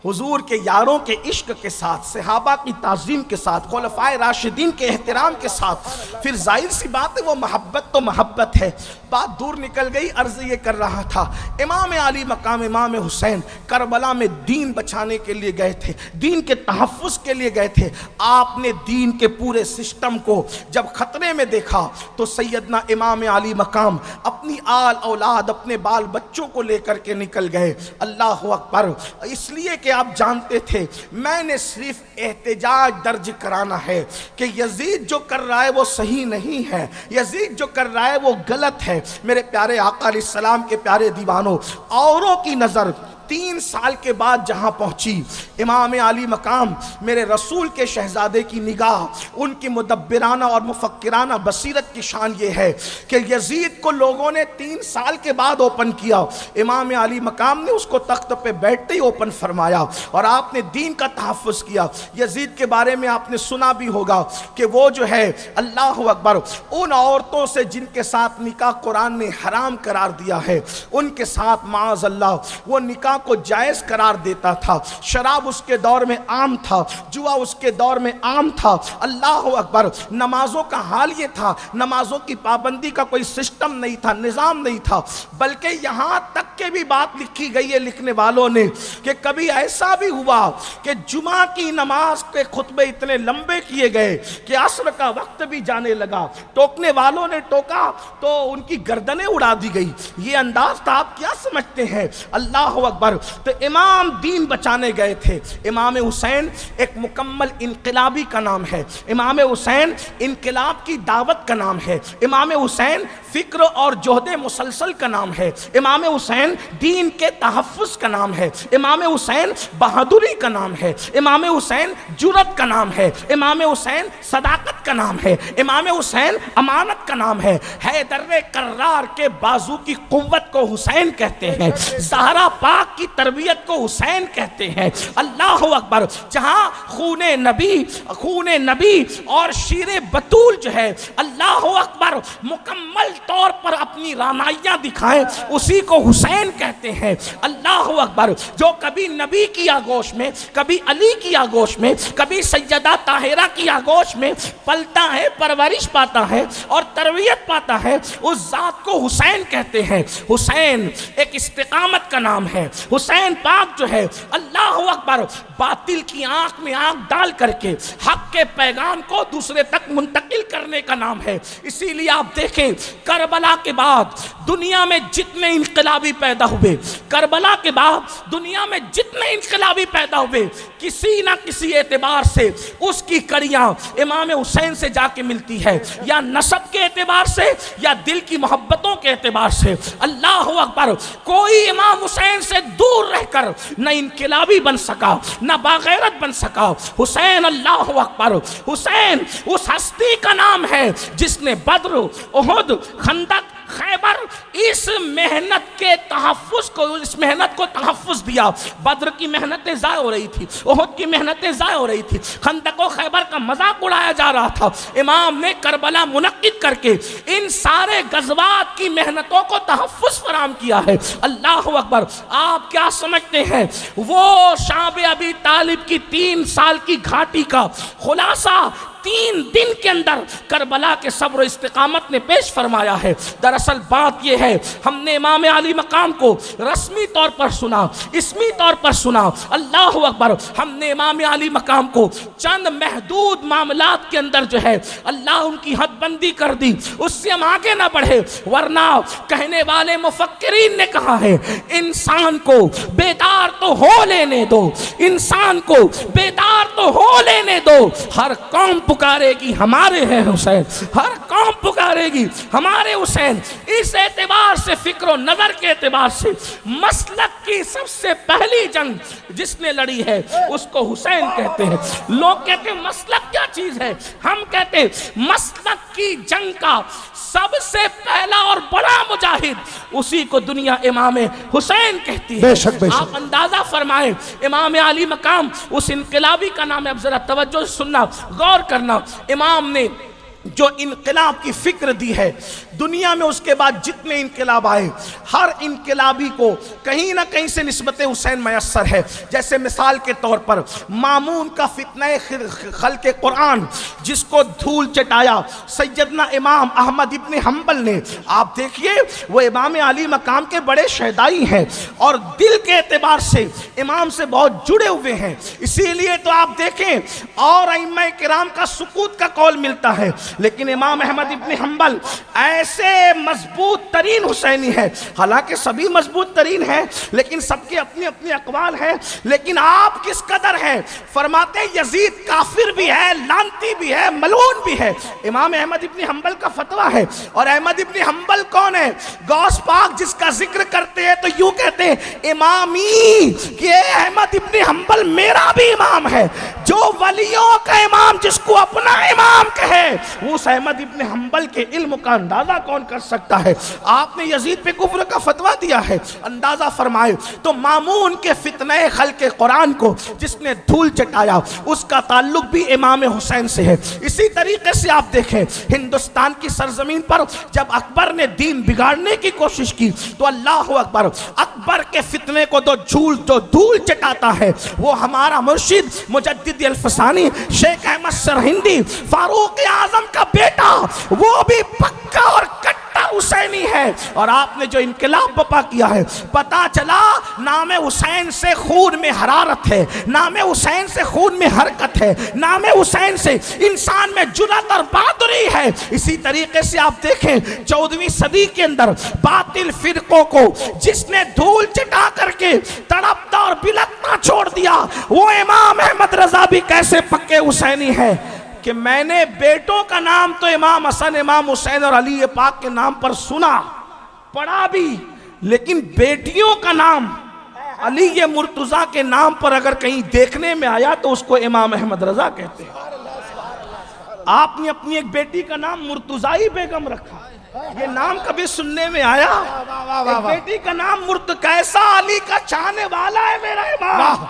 حضور کے یاروں کے عشق کے ساتھ، صحابہ کی تعظیم کے ساتھ، خلفائے راشدین کے احترام کے ساتھ، پھر ظاہر سی بات ہے وہ محبت تو محبت ہے. بات دور نکل گئی. عرض یہ کر رہا تھا امام علی مقام امام حسین کربلا میں دین بچانے کے لیے گئے تھے، دین کے تحفظ کے لیے گئے تھے. آپ نے دین کے پورے سسٹم کو جب خطرے میں دیکھا تو سیدنا امام علی مقام اپنی آل اولاد، اپنے بال بچوں کو لے کر کے نکل گئے. اللہ اکبر. اس لیے کہ آپ جانتے تھے میں نے صرف احتجاج درج کرانا ہے کہ یزید جو کر رہا ہے وہ صحیح نہیں ہے، یزید جو کر رہا ہے وہ غلط ہے. میرے پیارے آقا علیہ السلام کے پیارے دیوانوں، اوروں کی نظر 3 سال کے بعد جہاں پہنچی امام علی مقام میرے رسول کے شہزادے کی نگاہ، ان کی مدبرانہ اور مفکرانہ بصیرت کی شان یہ ہے کہ یزید کو لوگوں نے 3 سال کے بعد اوپن کیا، امام علی مقام نے اس کو تخت پہ بیٹھتے ہی اوپن فرمایا اور آپ نے دین کا تحفظ کیا. یزید کے بارے میں آپ نے سنا بھی ہوگا کہ وہ جو ہے اللہ اکبر ان عورتوں سے جن کے ساتھ نکاح قرآن نے حرام قرار دیا ہے ان کے ساتھ معاذ اللہ وہ نکاح کو جائز قرار دیتا تھا. شراب اس کے دور میں عام تھا، جوا اس کے دور میں عام تھا. اللہ اکبر. نمازوں کا حال یہ تھا، نمازوں کی پابندی کا کوئی سسٹم نہیں تھا، نظام نہیں تھا، بلکہ یہاں تک کہ بھی بات لکھی گئی ہے لکھنے والوں نے کہ کبھی ایسا بھی ہوا کہ جمعہ کی نماز کے خطبے اتنے لمبے کیے گئے کہ عصر کا وقت بھی جانے لگا، ٹوکنے والوں نے ٹوکا تو ان کی گردنیں اڑا دی گئی. یہ انداز تھا. آپ کیا سمجھتے ہیں؟ اللہ اکبر. اکبر. تو امام دین بچانے گئے تھے. امام حسین ایک مکمل انقلابی کا نام ہے. امام حسین انقلاب کی دعوت کا نام ہے. امام حسین فکر اور جہد مسلسل کا نام ہے. امام حسین دین کے تحفظ کا نام ہے. امام حسین بہادری کا نام ہے. امام حسین جرأت کا نام ہے. امام حسین صداقت کا نام ہے. امام حسین امانت کا نام ہے. حیدر کرار کے بازو کی قوت کو حسین کہتے ہیں. زہرا پاک کی تربیت کو حسین کہتے ہیں. اللہ اکبر. جہاں خون نبی اور شیر بطول جو ہے اللہ اکبر مکمل طور پر اپنی رانائیاں دکھائیں اسی کو حسین کہتے ہیں. اللہ اکبر. جو کبھی نبی کی آغوش میں, کبھی علی کی آغوش میں, کبھی سیدہ طاہرہ کی آغوش میں پلتا ہے, پرورش پاتا ہے اور تربیت پاتا ہے, اس ذات کو حسین کہتے ہیں. حسین ایک استقامت کا نام ہے. حسین پاک جو ہے اللہ اکبر باطل کی آنکھ میں آنکھ ڈال کر کے حق کے پیغام کو دوسرے تک منتقل کرنے کا نام ہے. اسی لیے آپ دیکھیں کربلا کے بعد دنیا میں جتنے انقلابی پیدا ہوئے, کربلا کے بعد دنیا میں جتنے انقلابی پیدا ہوئے, کسی نہ کسی اعتبار سے اس کی کڑیاں امام حسین سے جا کے ملتی ہے, یا نسب کے اعتبار سے یا دل کی محبتوں کے اعتبار سے. اللہ اکبر. کوئی امام حسین سے دور رہ کر نہ انقلابی بن سکا نہ باغیرت بن سکا. حسین اللہ اکبر. حسین اس ہستی کا نام ہے جس نے بدر, احد, خندق, خیبر اس محنت کے تحفظ کو, اس محنت کو تحفظ دیا. بدر کی محنتیں ضائع ہو رہی تھی, احد کی محنتیں ضائع ہو رہی تھی, خندق و خیبر کا مذاق اڑایا جا رہا تھا. امام نے کربلا منعقد کر کے ان سارے غزوات کی محنتوں کو تحفظ فراہم کیا ہے. اللہ اکبر. آپ کیا سمجھتے ہیں وہ شعب ابی طالب کی 3 سال کی گھاٹی کا خلاصہ 3 دن کے اندر کربلا کے صبر و استقامت نے پیش فرمایا ہے. دراصل بات یہ ہے, ہم نے امام علی مقام کو رسمی طور پر سنا, اسمی طور پر سنا. اللہ اکبر. ہم نے امام علی مقام کو چند محدود معاملات کے اندر جو ہے اللہ ان کی حد بندی کر دی, اس سے ہم آگے نہ بڑھے. ورنہ کہنے والے مفکرین نے کہا ہے انسان کو بیدار تو ہو لینے دو, انسان کو بیدار تو ہو لینے دو. ہر قوم پکارے گی ہمارے ہیں حسین, ہر قوم پکارے گی ہمارے حسین. اس اعتبار سے, فکر و نظر کے اعتبار سے, مسلک کی سب سے پہلی جنگ جس نے لڑی ہے اس کو حسین کہتے ہیں. لوگ کہتے ہیں مسلک کیا چیز ہے, ہم کہتے ہیں مسلک کی جنگ کا سب سے پہلا اور بڑا مجاہد اسی کو دنیا امام حسین کہتی ہے. بے شک بے شک. آپ اندازہ فرمائیں امام علی مقام اس انقلابی کا نام ہے. اب ذرا توجہ سننا, غور کرنا. امام نے جو انقلاب کی فکر دی ہے دنیا میں, اس کے بعد جتنے انقلاب آئے ہر انقلابی کو کہیں نہ کہیں سے نسبت حسین میسر ہے. جیسے مثال کے طور پر مامون کا فتنہ خلق قرآن جس کو دھول چٹایا سیدنا امام احمد ابن حنبل نے. آپ دیکھیے وہ امام علی مقام کے بڑے شہدائی ہیں اور دل کے اعتبار سے امام سے بہت جڑے ہوئے ہیں. اسی لیے تو آپ دیکھیں اور ائمہ کرام کا سکوت کا قول ملتا ہے, لیکن امام احمد ابن حنبل ایسے مضبوط ترین حسینی ہے. حالانکہ سبھی مضبوط ترین ہیں لیکن سب کے اپنے اپنے اقوال ہیں. لیکن آپ کس قدر ہیں, فرماتے ہیں یزید کافر بھی ہے, لعنتی بھی ہے, ملعون بھی ہے. امام احمد ابن حنبل کا فتویٰ ہے. اور احمد ابن حنبل کون ہے؟ غوث پاک جس کا ذکر کرتے ہیں تو یوں کہتے ہیں امامی, کہ احمد ابن حنبل میرا بھی امام ہے. جو ولیوں کا امام جس کو اپنا امام کہے اس احمد ابن حنبل کے علم کا اندازہ کون کر سکتا ہے. آپ نے یزید پہ کفر کا فتویٰ دیا ہے, اندازہ فرمائے. تو مامون کے فتنہ خلق قرآن کو جس نے دھول چٹایا اس کا تعلق بھی امام حسین سے ہے. اسی طریقے سے آپ دیکھیں ہندوستان کی سرزمین پر جب اکبر نے دین بگاڑنے کی کوشش کی تو اللہ اکبر, اکبر کے فتنے کو جو دھول چٹاتا ہے وہ ہمارا مرشد مجدد الفسانی شیخ احمد سرہندی فاروق اعظم کا بیٹا, وہ بھی پکا اور کٹا حسینی ہے. اور آپ نے جو انقلاب بپا کیا ہے, پتا چلا نام حسین سے خون میں حرارت ہے, نام حسین سے خون میں حرکت ہے, نام حسین سے انسان میں جرأت اور بہادری ہے. اسی طریقے سے آپ دیکھیں 14ویں صدی کے اندر باطل فرقوں کو جس نے دھول چٹا کر کے تڑپ وہ امام احمد رضا بھی کیسے پکے حسینی ہے کہ میں نے بیٹوں کا نام تو امام حسن، امام حسین اور علی پاک کے نام پر سنا، پڑھا بھی، لیکن بیٹیوں کا نام علی مرتضیٰ کے نام پر اگر کہیں دیکھنے میں آیا تو اس کو امام احمد رضا کہتے ہیں۔ آپ نے اپنی ایک بیٹی کا نام مرتضائی بیگم رکھا، یہ نام کبھی سننے میں آیا؟ ایک بیٹی کا نام کیسا علی کا چاہنے والا ہے میرا امام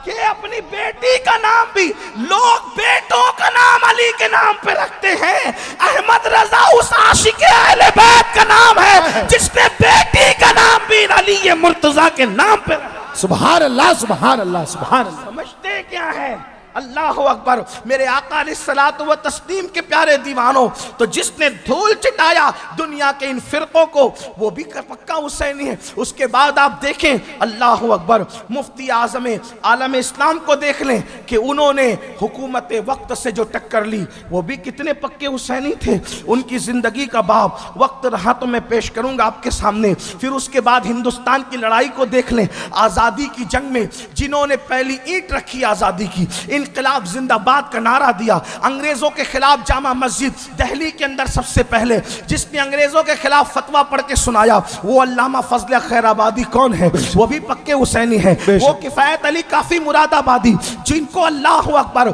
کہ اپنی بیٹی کا نام بھی لوگ بیٹوں کا نام علی کے نام پہ رکھتے ہیں۔ احمد رضا اس عاشق اہل بیت کا نام ہے جس نے بیٹی کا نام بھی علی مرتضیٰ کے نام پہ رکھا۔ سبحان اللہ سبحان اللہ سبحان اللہ۔ سمجھتے کیا ہے؟ اللہ اکبر۔ میرے آقا علیہ الصلوۃ والتسلیم کے پیارے دیوانوں، تو جس نے دھول چٹایا دنیا کے ان فرقوں کو وہ بھی پکا حسینی ہے۔ اس کے بعد آپ دیکھیں، اللہ اکبر، مفتی اعظم عالم اسلام کو دیکھ لیں کہ انہوں نے حکومت وقت سے جو ٹکر لی وہ بھی کتنے پکے حسینی تھے۔ ان کی زندگی کا باب وقت رہا تو میں پیش کروں گا آپ کے سامنے۔ پھر اس کے بعد ہندوستان کی لڑائی کو دیکھ لیں، آزادی کی جنگ میں جنہوں نے پہلی اینٹ رکھی آزادی کی، انقلاب زندہ باد کا نعرہ دیا، انگریزوں کے خلاف جامع مسجد دہلی کے اندر سب سے پہلے جس نے انگریزوں کے خلاف فتویٰ پڑھ کے سنایا وہ علامہ فضل خیر آبادی کون ہے؟ وہ بھی پکے حسینی ہے۔ وہ کفایت علی کافی مراد آبادی جن کو اللہ اکبر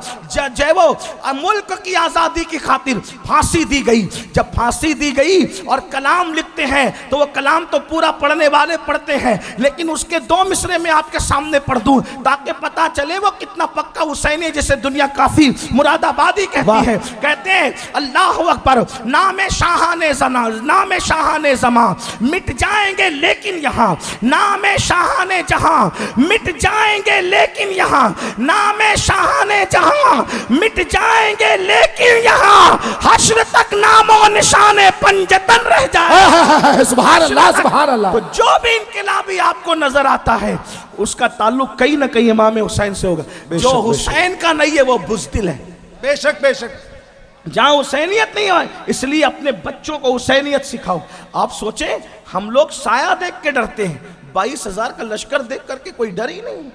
وہ ملک کی آزادی کی خاطر پھانسی دی گئی۔ جب پھانسی دی گئی اور کلام لکھتے ہیں تو وہ کلام تو پورا پڑھنے والے پڑھتے ہیں، لیکن اس کے دو مصرے میں آپ کے سامنے پڑھ دوں تاکہ پتا چلے وہ کتنا پکا حسینی جسے دنیا کافی مراد آبادی کہتی ہے۔ کہتے ہیں اللہ اکبر، نام شاہان زماں مٹ جائیں گے لیکن یہاں، نام شاہان جہاں مٹ جائیں گے لیکن یہاں، نام شاہان جہاں مٹ جائیں گے لیکن یہاں، حشر تک نام و نشان پنجتن رہ جائے۔ سبحان اللہ سبحان اللہ۔ تو جو بھی انقلابی آپ کو نظر آتا ہے اس کا تعلق کہیں نہ کہیں امام حسین سے ہوگا۔ جو حسین کا نہیں ہے وہ بزدل ہے۔ بے شک بے شک۔ جہاں حسینیت نہیں ہے اس لیے اپنے بچوں کو حسینیت سکھاؤ۔ آپ سوچیں ہم لوگ سایہ دیکھ کے ڈرتے ہیں، 22,000 کا لشکر دیکھ کر کے کوئی ڈر ہی نہیں،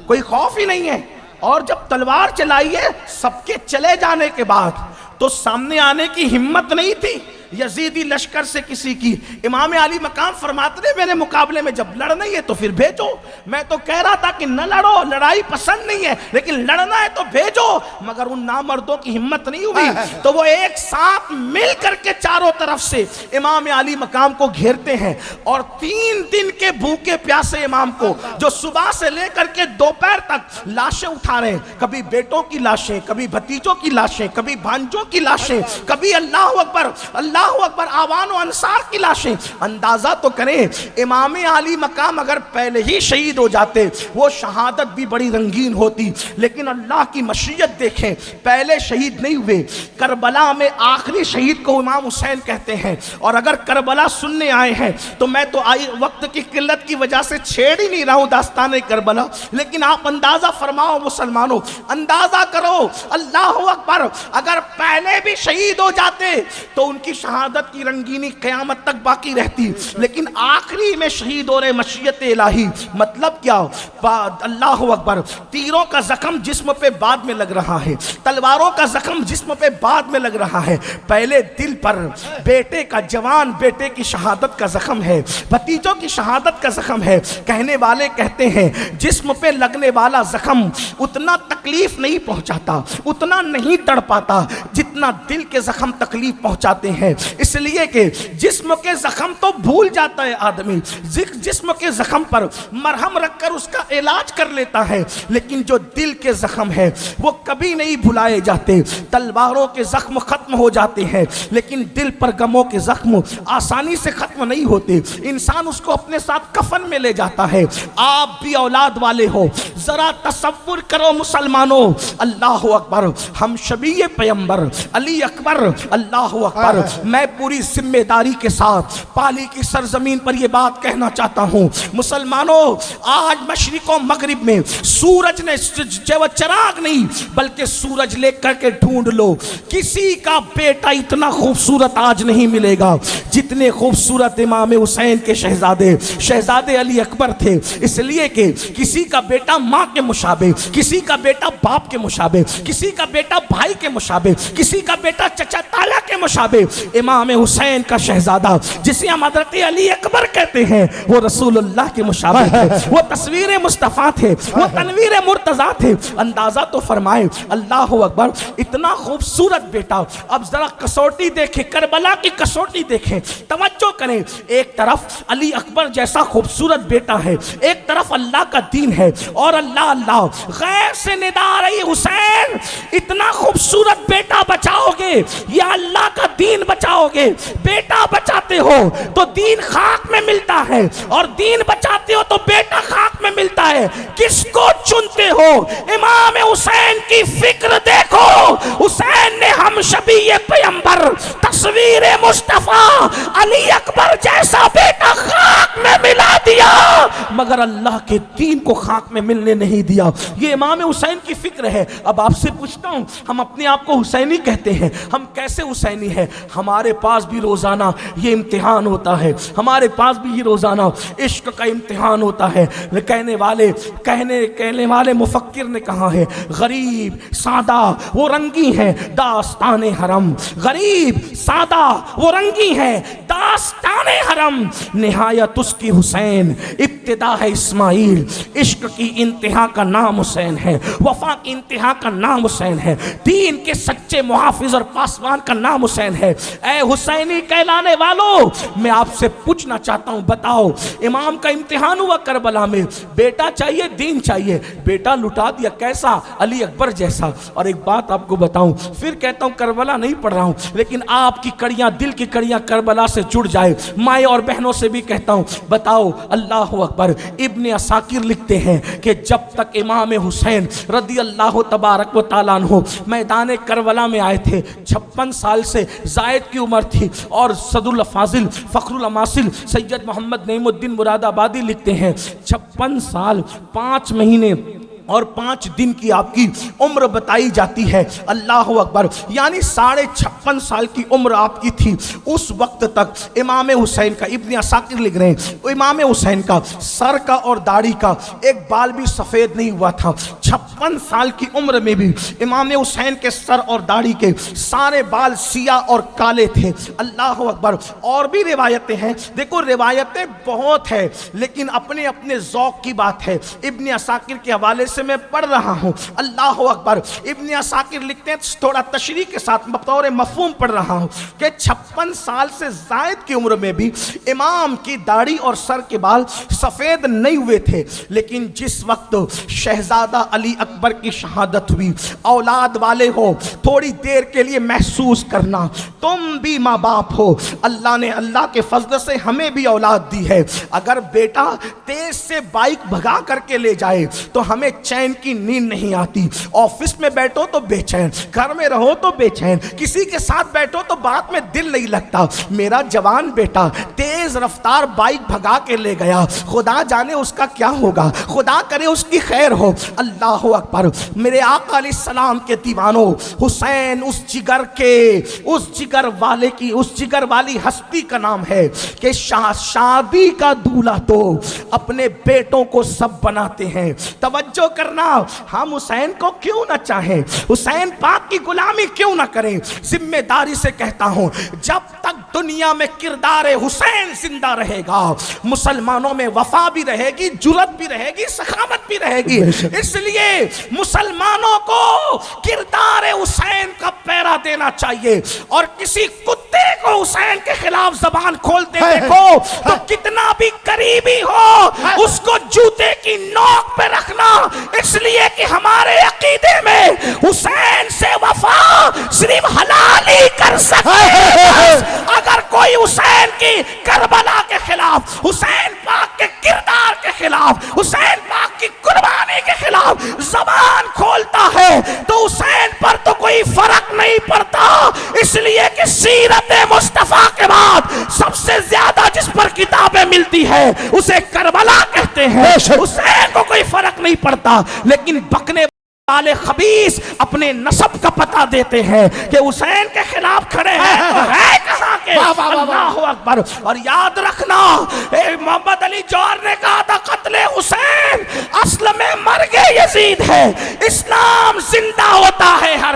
کوئی خوف ہی نہیں ہے۔ اور جب تلوار چلائی ہے سب کے چلے جانے کے بعد تو سامنے آنے کی ہمت نہیں تھی یزیدی لشکر سے کسی کی۔ امام علی مقام فرماتے ہیں میرے مقابلے میں جب لڑنا ہے تو پھر بھیجو۔ میں تو کہہ رہا تھا کہ نہ لڑو، لڑائی پسند نہیں ہے، لیکن لڑنا ہے تو بھیجو، مگر ان نامردوں کی ہمت نہیں ہوئی تو وہ ایک ساتھ مل کر کے چاروں طرف سے امام علی مقام کو گھیرتے ہیں اور 3 دن کے بھوکے پیاسے امام کو جو صبح سے لے کر کے دوپہر تک لاشیں اٹھا رہے ہیں، کبھی بیٹوں کی لاشیں، کبھی بھتیجوں کی لاشیں، کبھی بھانجوں کی لاشیں، کبھی اللہ اکبر اللہ اکبر آوان و انصار کی لاشیں۔ اندازہ تو کریں امام علی مقام اگر پہلے ہی شہید ہو جاتے وہ شہادت بھی بڑی رنگین ہوتی، لیکن اللہ کی مشیت دیکھیں پہلے شہید نہیں ہوئے۔ کربلا میں آخری شہید کو امام حسین کہتے ہیں، اور اگر کربلا سننے آئے ہیں تو میں تو وقت کی قلت کی وجہ سے چھیڑ ہی نہیں رہا ہوں داستان کربلا، لیکن آپ اندازہ فرماؤ مسلمانوں، اندازہ کرو اللہ اکبر اگر پہلے بھی شہید ہو جاتے تو ان کی شہادت کی رنگینی قیامت تک باقی رہتی، لیکن آخری میں شہید ہو رہے مشیت الہی۔ مطلب کیا؟ اللہ اکبر، تیروں کا زخم جسم پہ بعد میں لگ رہا ہے، تلواروں کا زخم جسم پہ بعد میں لگ رہا ہے، پہلے دل پر بیٹے کا، جوان بیٹے کی شہادت کا زخم ہے، بھتیجوں کی شہادت کا زخم ہے۔ کہنے والے کہتے ہیں جسم پہ لگنے والا زخم اتنا تکلیف نہیں پہنچاتا، اتنا نہیں تڑپاتا جتنا دل کے زخم تکلیف پہنچاتے ہیں، اس لیے کہ جسم کے زخم تو بھول جاتا ہے آدمی، جسم کے زخم پر مرہم رکھ کر اس کا علاج کر لیتا ہے، لیکن جو دل کے زخم ہے وہ کبھی نہیں بھلائے جاتے۔ تلواروں کے زخم ختم ہو جاتے ہیں لیکن دل پر غموں کے زخم آسانی سے ختم نہیں ہوتے، انسان اس کو اپنے ساتھ کفن میں لے جاتا ہے۔ آپ بھی اولاد والے ہو، ذرا تصور کرو مسلمانوں، اللہ اکبر، ہم شبیہ پیغمبر علی اکبر، اللہ اکبر، میں پوری ذمہ داری کے ساتھ پالی کی سرزمین پر یہ بات کہنا چاہتا ہوں مسلمانوں، آج مشرق و مغرب میں سورج نے جو چراغ نہیں بلکہ سورج لے کر کے ڈھونڈ لو، کسی کا بیٹا اتنا خوبصورت آج نہیں ملے گا جتنے خوبصورت امام حسین کے شہزادے علی اکبر تھے، اس لیے کہ کسی کا بیٹا ماں کے مشابہ، کسی کا بیٹا باپ کے مشابہ، کسی کا بیٹا بھائی کے مشابہ، کسی کا بیٹا چچا تالا کے مشابہ۔ امام حسین کا شہزادہ جسے ہم حضرت علی اکبر کہتے ہیں وہ رسول اللہ کے مشابہ تھے، وہ تصویر مصطفیٰ تھے، وہ تنویر مرتضیٰ تھے۔ اندازہ تو فرمائے، اللہ اکبر، اتنا خوبصورت بیٹا۔ اب ذرا کسوٹی دیکھیں، کربلا کی کسوٹی دیکھیں، توجہ کریں، ایک طرف علی اکبر جیسا خوبصورت بیٹا ہے، ایک طرف اللہ کا دین ہے، اور اللہ اللہ غیر سے ندا رہی حسین اتنا خوبصورت بیٹا بچاؤ گے یا اللہ کا دین بچاؤ گے؟ بیٹا بچاتے ہو تو دین خاک میں ملتا ہے، اور دین بچاتے ہو تو بیٹا خاک میں ملتا ہے۔ کس کو چنتے ہو؟ امام حسین کی فکر دیکھو، حسین نے ہم شبیہ پیغمبر تصویر مصطفیٰ علی اکبر جیسا بیٹا خاک میں ملا دیا، مگر اللہ کے دین کو خاک میں ملنے نہیں دیا۔ یہ امام حسین کی فکر ہے۔ اب آپ سے پوچھتا ہوں، ہم اپنے آپ کو حسینی کہتے ہیں، ہم کیسے حسینی ہیں؟ ہمارے پاس بھی روزانہ یہ امتحان ہوتا ہے، ہمارے پاس بھی یہ روزانہ عشق کا امتحان ہوتا ہے۔ کہنے والے مفکر نے کہا ہے، غریب سادہ وہ رنگی ہیں داستان حرم، غریب سادہ وہ رنگی ہیں داستان حرم، نہایت اس کی حسین ابتدا ہے اسماعیل، عشق کی انتہا کا نام حسین ہے، وفا کی انتہا کا نام حسین ہے، دین کے سچے محافظ اور پاسبان کا نام حسین ہے۔ اے حسینی کہلانے والوں، میں آپ سے پوچھنا چاہتا ہوں، بتاؤ امام کا امتحان ہوا کربلا میں، بیٹا چاہیے دین چاہیے، بیٹا لٹا دیا کیسا؟ علی اکبر جیسا۔ اور ایک بات آپ کو بتاؤں، پھر کہتا ہوں کربلا نہیں پڑھ رہا ہوں، لیکن آپ کی کڑیاں، دل کی کڑیاں کربلا سے جڑ جائے، مائیں اور بہنوں سے بھی کہتا ہوں، بتاؤ اللہ اکبر۔ ابن عساکر لکھتے ہیں کہ جب تک امام حسین رضی اللہ تبارک و تعالیٰ عنہ میدان کربلا میں آئے تھے، 56 سال سے زائد کی عمر تھی، اور صد الفاضل فخر الاماثل سید محمد نعیم الدین مراد آبادی لکھتے ہیں 56 سال 5 مہینے اور 5 دن کی آپ کی عمر بتائی جاتی ہے۔ اللہ اکبر، یعنی 56.5 سال کی عمر آپ کی تھی اس وقت تک۔ امام حسین کا، ابن عساکر لکھ رہے ہیں، امام حسین کا سر کا اور داڑھی کا ایک بال بھی سفید نہیں ہوا تھا۔ 56 سال کی عمر میں بھی امام حسین کے سر اور داڑھی کے سارے بال سیاہ اور کالے تھے۔ اللہ اکبر۔ اور بھی روایتیں ہیں، دیکھو روایتیں بہت ہیں، لیکن اپنے اپنے ذوق کی بات ہے۔ ابن عساکر کے حوالے سے میں پڑھ رہا ہوں، اللہ اکبر۔ ابن عساکر لکھتے ہیں، تھوڑا تشریح کے ساتھ بطور مفہوم پڑھ رہا ہوں، کہ 56 سال سے زائد کی عمر میں بھی امام کی داڑھی اور سر کے بال سفید نہیں ہوئے تھے، لیکن جس وقت شہزادہ علی اکبر کی شہادت ہوئی، اولاد والے ہو تھوڑی دیر کے لیے محسوس کرنا، تم بھی ماں باپ ہو، اللہ نے اللہ کے فضل سے ہمیں بھی اولاد دی ہے۔ اگر بیٹا تیز سے بائک بھگا کر کے لے جائے تو ہمیں چین کی نیند نہیں آتی، آفس میں بیٹھو تو بے چین، گھر میں رہو تو بے چین، کسی کے ساتھ بیٹھو تو بات میں دل نہیں لگتا۔ میرا جوان بیٹا تیز رفتار بائک بھگا کے لے گیا، خدا جانے اس کا کیا ہوگا، خدا کرے اس کی خیر ہو۔ اللہ اکبر۔ میرے آقا علیہ السلام کے دیوانوں، حسین اس جگر کے، اس جگر والے کی، اس جگر والی ہستی کا نام ہے کہ شادی کا دولہا تو اپنے بیٹوں کو سب بناتے ہیں۔ توجہ کرنا، ہم حسین کو کیوں نہ چاہیں، حسین پاک کی غلامی کیوں نہ کریں؟ ذمہ داری سے کہتا ہوں، جب تک دنیا میں کردار حسین زندہ رہے گا، مسلمانوں میں وفا بھی رہے گی، جرأت بھی رہے گی، سخاوت بھی رہے گی۔ اس لیے مسلمانوں کو کردار حسین کا پیرا دینا چاہیے، اور کسی کتے کو حسین کے خلاف زبان کھولتے دیکھو تو کتنا بھی قریبی ہو اس کو جوتے کی نوک پہ رکھنا، اس لیے کہ ہمارے عقیدے میں حسین سے وفا صرف حلال ہی کر سکتے ہیں۔ اگر کوئی حسین کی کربلا کے خلاف، حسین پاک کے کردار کے خلاف، حسین پاک کی قربانی کے خلاف زبان کھولتا ہے تو حسین پر تو کوئی فرق نہیں پڑتا، اس لیے کہ سیرت مصطفیٰ کے بعد سب سے زیادہ جس پر کتابیں ملتی ہے اسے کربلا کہتے ہیں۔ حسین کو کوئی فرق نہیں پڑتا، لیکن بکنے والے خبیث اپنے نسب کا پتہ دیتے ہیں کہ حسین کے خلاف کھڑے ہیں تو ہے کہاں کے؟ اللہ اکبر۔ اور یاد رکھنا، محمد علی جوہر نے کہا تھا قتل حسین اصل میں مرگ یزید ہے، اسلام زندہ ہوتا ہے ہر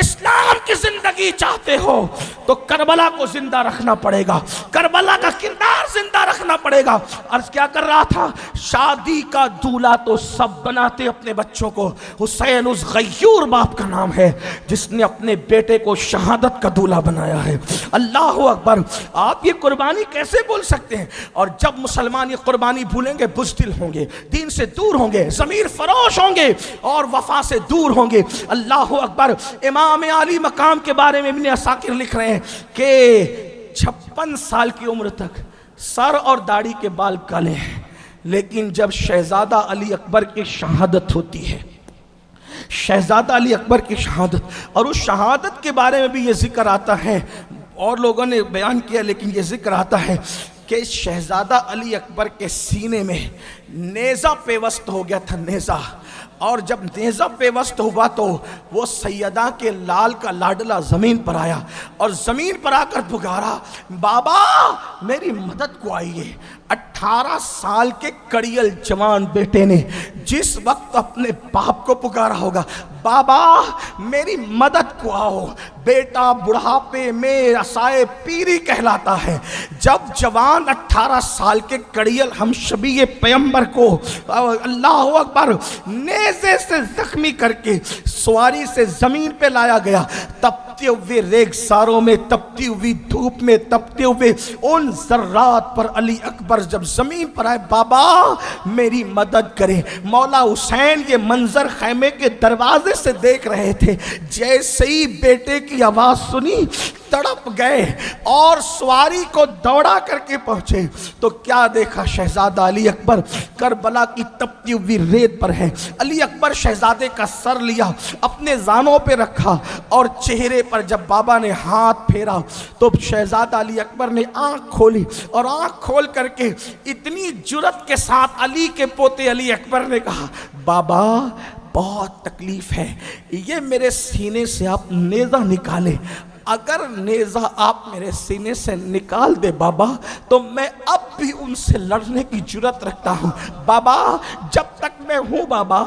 اسلام کی زندگی چاہتے ہو تو کربلا کو زندہ رکھنا پڑے گا، کربلا کا کردار زندہ رکھنا پڑے گا۔ عرض کیا کر رہا تھا، شادی کا دولہا تو سب بناتے اپنے بچوں کو، حسین اس غیور باپ کا نام ہے جس نے اپنے بیٹے کو شہادت کا دولہا بنایا ہے۔ اللہ اکبر۔ آپ یہ قربانی کیسے بول سکتے ہیں؟ اور جب مسلمان یہ قربانی بھولیں گے بزدل ہوں گے، دین سے دور ہوں گے، ضمیر فروش ہوں گے اور وفا سے دور ہوں گے۔ اللہ اکبر۔ امام علی مقام کے بارے میں ابن عساکر لکھ رہے ہیں کہ 56 سال کی عمر تک سر اور داڑھی کے بال کالے ہیں، لیکن جب شہزادہ علی اکبر کی شہادت ہوتی ہے، شہزادہ علی اکبر کی شہادت، اور اس شہادت کے بارے میں بھی یہ ذکر آتا ہے، اور لوگوں نے بیان کیا لیکن یہ ذکر آتا ہے کہ شہزادہ علی اکبر کے سینے میں نیزہ پیوست ہو گیا تھا، نیزہ، اور جب نیزہ پیوست ہوا تو وہ سیدہ کے لال کا لاڈلہ زمین پر آیا اور زمین پر آ کر پکارا، بابا میری مدد کو آئیے۔ 18 سال کے کڑیل جوان بیٹے نے جس وقت اپنے باپ کو پکارا ہوگا، بابا میری مدد کو آؤ، بیٹا بڑھاپے میں عصائے پیری کہلاتا ہے۔ جب جوان 18 سال کے کڑیل ہم شبیہ پیغمبر کو اللہ اکبر نیزے سے زخمی کر کے سواری سے زمین پہ لایا گیا، تپتے ہوئے ریگزاروں میں، تپتی ہوئی دھوپ میں، تپتے ہوئے ان ذرات پر علی اکبر جب زمین پر آئے، بابا میری مدد کرے۔ مولا حسین یہ منظر خیمے کے دروازے سے دیکھ رہے تھے، جیسے ہی بیٹے کی آواز سنی تڑپ گئے اور سواری کو دوڑا کر کے پہنچے تو کیا دیکھا، شہزادہ علی اکبر کربلا کی تپتی ہوئی ریت پر ہے۔ علی اکبر شہزادے کا سر لیا، اپنے زانوں پہ رکھا اور چہرے پر جب بابا نے ہاتھ پھیرا تو شہزادہ علی اکبر نے آنکھ کھولی، اور آنکھ کھول کر کے اتنی جرت کے ساتھ علی کے پوتے علی اکبر نے کہا، بابا بہت تکلیف ہے، یہ میرے سینے سے آپ نیزہ نکالے، اگر نیزہ آپ میرے سینے سے نکال دے بابا تو میں اب بھی ان سے لڑنے کی جرت رکھتا ہوں۔ بابا جب تک میں ہوں بابا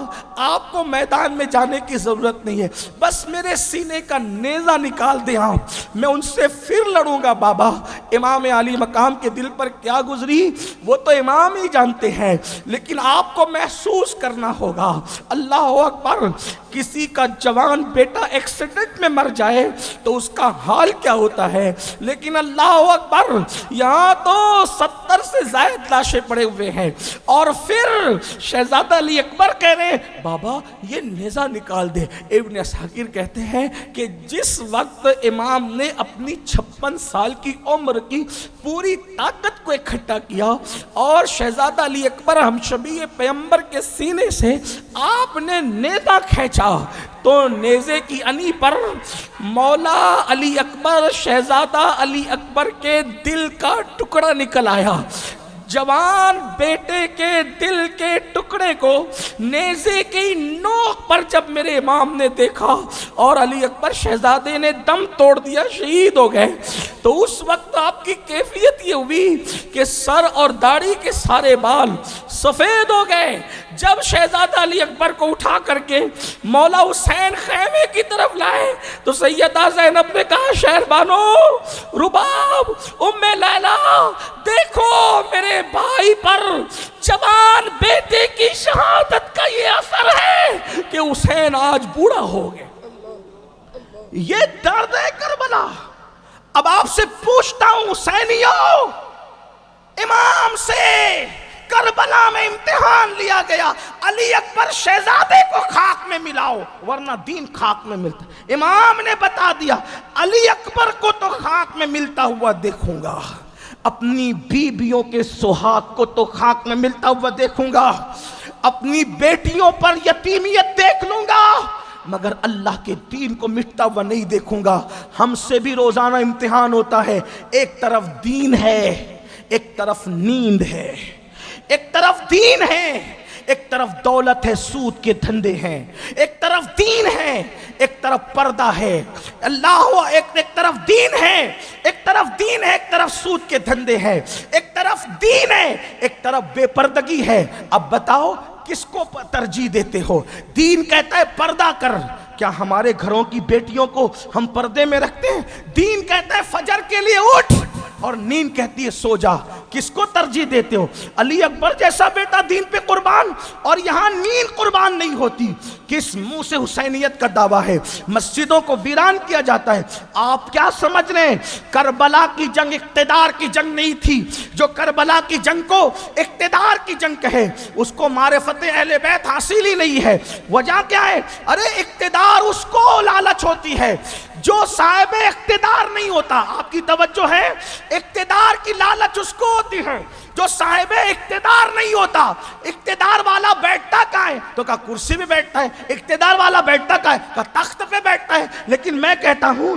آپ کو میدان میں جانے کی ضرورت نہیں ہے، بس میرے سینے کا نیزہ نکال دے آپ، میں ان سے پھر لڑوں گا بابا۔ امام علی مقام کے دل پر کیا گزری وہ تو امام ہی جانتے ہیں، لیکن آپ کو محسوس کرنا ہوگا۔ اللہ اکبر۔ کسی کا جوان بیٹا ایکسیڈنٹ میں مر جائے تو اس کا حال کیا ہوتا ہے، لیکن اللہ اکبر یہاں تو 70 سے زائد لاشیں پڑے ہوئے ہیں، اور پھر شہزادہ علی اکبر کہہ رہے ہیں بابا یہ نیزہ نکال دے۔ ابن عساکر کہتے ہیں کہ جس وقت امام نے اپنی 56 سال کی عمر کی پوری طاقت کو اکٹھا کیا اور شہزادہ علی اکبر ہم شبیہ پیغمبر کے سینے سے آپ نے نیزہ کھینچا تو نیزے کی انی پر مولا علی اکبر شہزادہ علی اکبر کے دل کا ٹکڑا نکل آیا۔ جوان بیٹے کے دل کے ٹکڑے کو نیزے کی نوک پر جب میرے امام نے دیکھا اور علی اکبر شہزادے نے دم توڑ دیا، شہید ہو گئے، تو اس وقت آپ کی کیفیت یہ ہوئی کہ سر اور داڑھی کے سارے بال سفید ہو گئے۔ جب شہزادہ علی اکبر کو اٹھا کر کے مولا حسین خیمے کی طرف لائے تو سیدہ زینب نے کہا شہربانو، رباب، ام لیلا، دیکھو میرے بھائی پر جوان بیٹے کی شہادت کا یہ اثر ہے کہ حسین آج بوڑھا ہو گیا۔ یہ درد ہے کربلا۔ اب آپ سے پوچھتا ہوں حسینیوں، امام سے کربلا میں امتحان لیا گیا، علی اکبر شہزادے کو خاک میں ملاؤ ورنہ دین خاک میں ملتا۔ امام نے بتا دیا علی اکبر کو تو خاک میں ملتا ہوا دیکھوں گا، اپنی بیویوں کے سہاگ کو تو خاک میں ملتا ہوا دیکھوں گا، اپنی بیٹیوں پر یتیمیت دیکھ لوں گا، مگر اللہ کے دین کو مٹتا ہوا نہیں دیکھوں گا۔ ہم سے بھی روزانہ امتحان ہوتا ہے، ایک طرف دین ہے ایک طرف نیند ہے، ایک طرف دین ہے ایک طرف دولت ہے، سود کے دھندے ہیں، ایک طرف دین ہے ایک طرف پردہ ہے، اللہ ایک طرف دین ہے ایک طرف دین ہے ایک طرف سود کے دھندے ہیں، ایک ایک طرف دین ہے، ایک طرف بے پردگی ہے. اب بتاؤ کس کو ترجیح دیتے ہو؟ دین کہتا ہے پردہ کر، کیا ہمارے گھروں کی بیٹیوں کو ہم پردے میں رکھتے ہیں؟ دین کہتا ہے فجر کے لیے اٹھ، اور نیند کہتی ہے سو جا. کس کو ترجیح دیتے ہو؟ علی اکبر جیسا بیٹا دین پہ قربان، اور یہاں نیند قربان نہیں ہوتی. کس منہ سے حسینیت کا دعویٰ ہے؟ مسجدوں کو ویران کیا جاتا ہے. آپ کیا سمجھ رہے ہیں؟ کربلا کی جنگ اقتدار کی جنگ نہیں تھی. جو کربلا کی جنگ کو اقتدار کی جنگ کہے اس کو معرفت اہل بیت حاصل ہی نہیں ہے. وجہ کیا ہے؟ ارے اقتدار اس کو لالچ ہوتی ہے جو صاحب اقتدار نہیں ہوتا. آپ کی توجہ ہے؟ اقتدار کی لالچ اس کو ہوتی ہے جو صاحب اقتدار نہیں ہوتا. اقتدار والا بیٹھتا کہاں ہے؟ تو کہا کرسی پہ بیٹھتا ہے. اقتدار والا بیٹھتا کہاں ہے؟ کہا تخت پہ بیٹھتا ہے. لیکن میں کہتا ہوں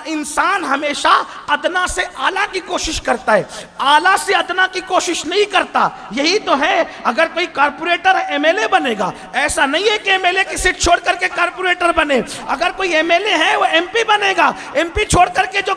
انسان ہمیشہ ادنا سے اعلیٰ کی کوشش کرتا ہے، اعلیٰ سے ادنا کی کوشش نہیں کرتا. یہی تو ہے. اگر کوئی کارپوریٹر ایم ایل اے بنے گا، ایسا نہیں ہے کہ ایم ایل اے کی سیٹ چھوڑ کر کے کارپوریٹر بنے. اگر کوئی ایم ایل اے ہے وہ ایم پی بنے گا. ایم پی چھوڑ کر کے جو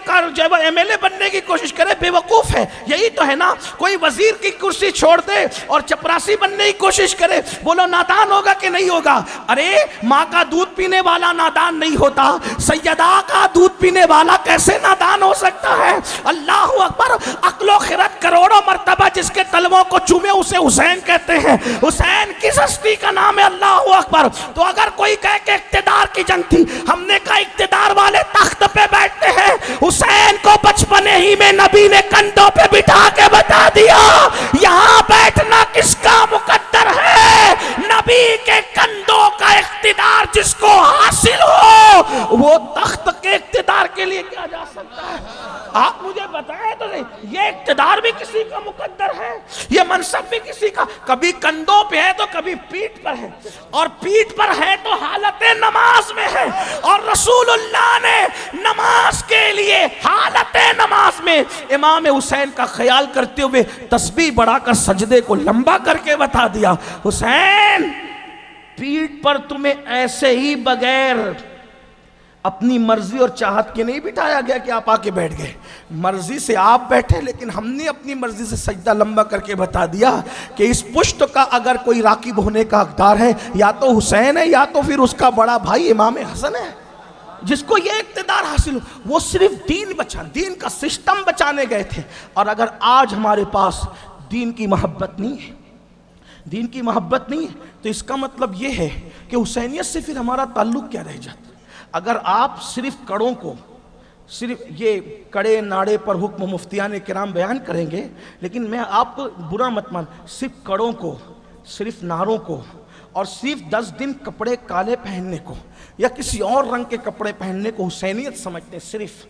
ایم ایل اے بننے کی کوشش کرے بے وقوف ہے. یہی تو ہے نا. کوئی وزیر کی کرسی چھوڑ دے اور چپراسی بننے کی کوشش کرے، بولو نادان ہوگا کہ نہیں ہوگا؟ ارے ماں کا دودھ پینے والا نادان نہیں ہوتا، سیدہ کا دودھ پینے والا کیسے نادان ہو سکتا ہے؟ اللہ اکبر. عقل و خرد کروڑوں مرتبہ جس کے تلووں کو چومے اسے حسین کہتے ہیں. حسین کس ہستی کا نام ہے؟ اللہ اکبر. تو اگر کوئی کہے کہ اقتدار کی جنگ تھی، ہم نے کہا اقتدار والے تخت پہ بیٹھتے ہیں. حسین کو بچپنے ہی میں نبی نے کندھوں پہ بٹھا کے بتا دیا یہاں بیٹھنا کس کا مقدر ہے. نبی کے کندھوں کا اقتدار جس کو حاصل ہو وہ تخت کے اقتدار کے لیے کیا جا سکتا ہے؟ آپ مجھے بتائیں تو نہیں. یہ اقتدار بھی کسی کا مقدر ہے، یہ منصب بھی کسی کا. کبھی کندھوں پہ ہے تو کبھی پیٹھ پر ہے، اور پیٹھ پر ہے تو حالت نماز میں ہے. اور رسول اللہ نے نماز کے لیے حالت نماز میں امام حسین کا خیال کرتے ہوئے تسبیح بڑھا کر سجدے کو لمبا کر کے بتا دیا حسین پیٹھ پر تمہیں ایسے ہی بغیر اپنی مرضی اور چاہت کے نہیں بٹھایا گیا کہ آپ آ کے بیٹھ گئے. مرضی سے آپ بیٹھے، لیکن ہم نے اپنی مرضی سے سجدہ لمبا کر کے بتا دیا کہ اس پشت کا اگر کوئی راکب ہونے کا حقدار ہے یا تو حسین ہے یا تو پھر اس کا بڑا بھائی امام حسن ہے. جس کو یہ اقتدار حاصل ہو وہ صرف دین کا سسٹم بچانے گئے تھے. اور اگر آج ہمارے پاس دین کی محبت نہیں ہے، دین کی محبت نہیں ہے، تو اس کا مطلب یہ ہے کہ حسینیت سے پھر ہمارا تعلق کیا رہ جاتا. اگر آپ صرف کڑوں کو، صرف یہ کڑے ناڑے پر حکم مفتیان کرام بیان کریں گے، لیکن میں آپ کو برا مت مان، صرف کڑوں کو، صرف ناروں کو، اور صرف 10 دن کپڑے کالے پہننے کو یا کسی اور رنگ کے کپڑے پہننے کو حسینیت سمجھتے ہیں. صرف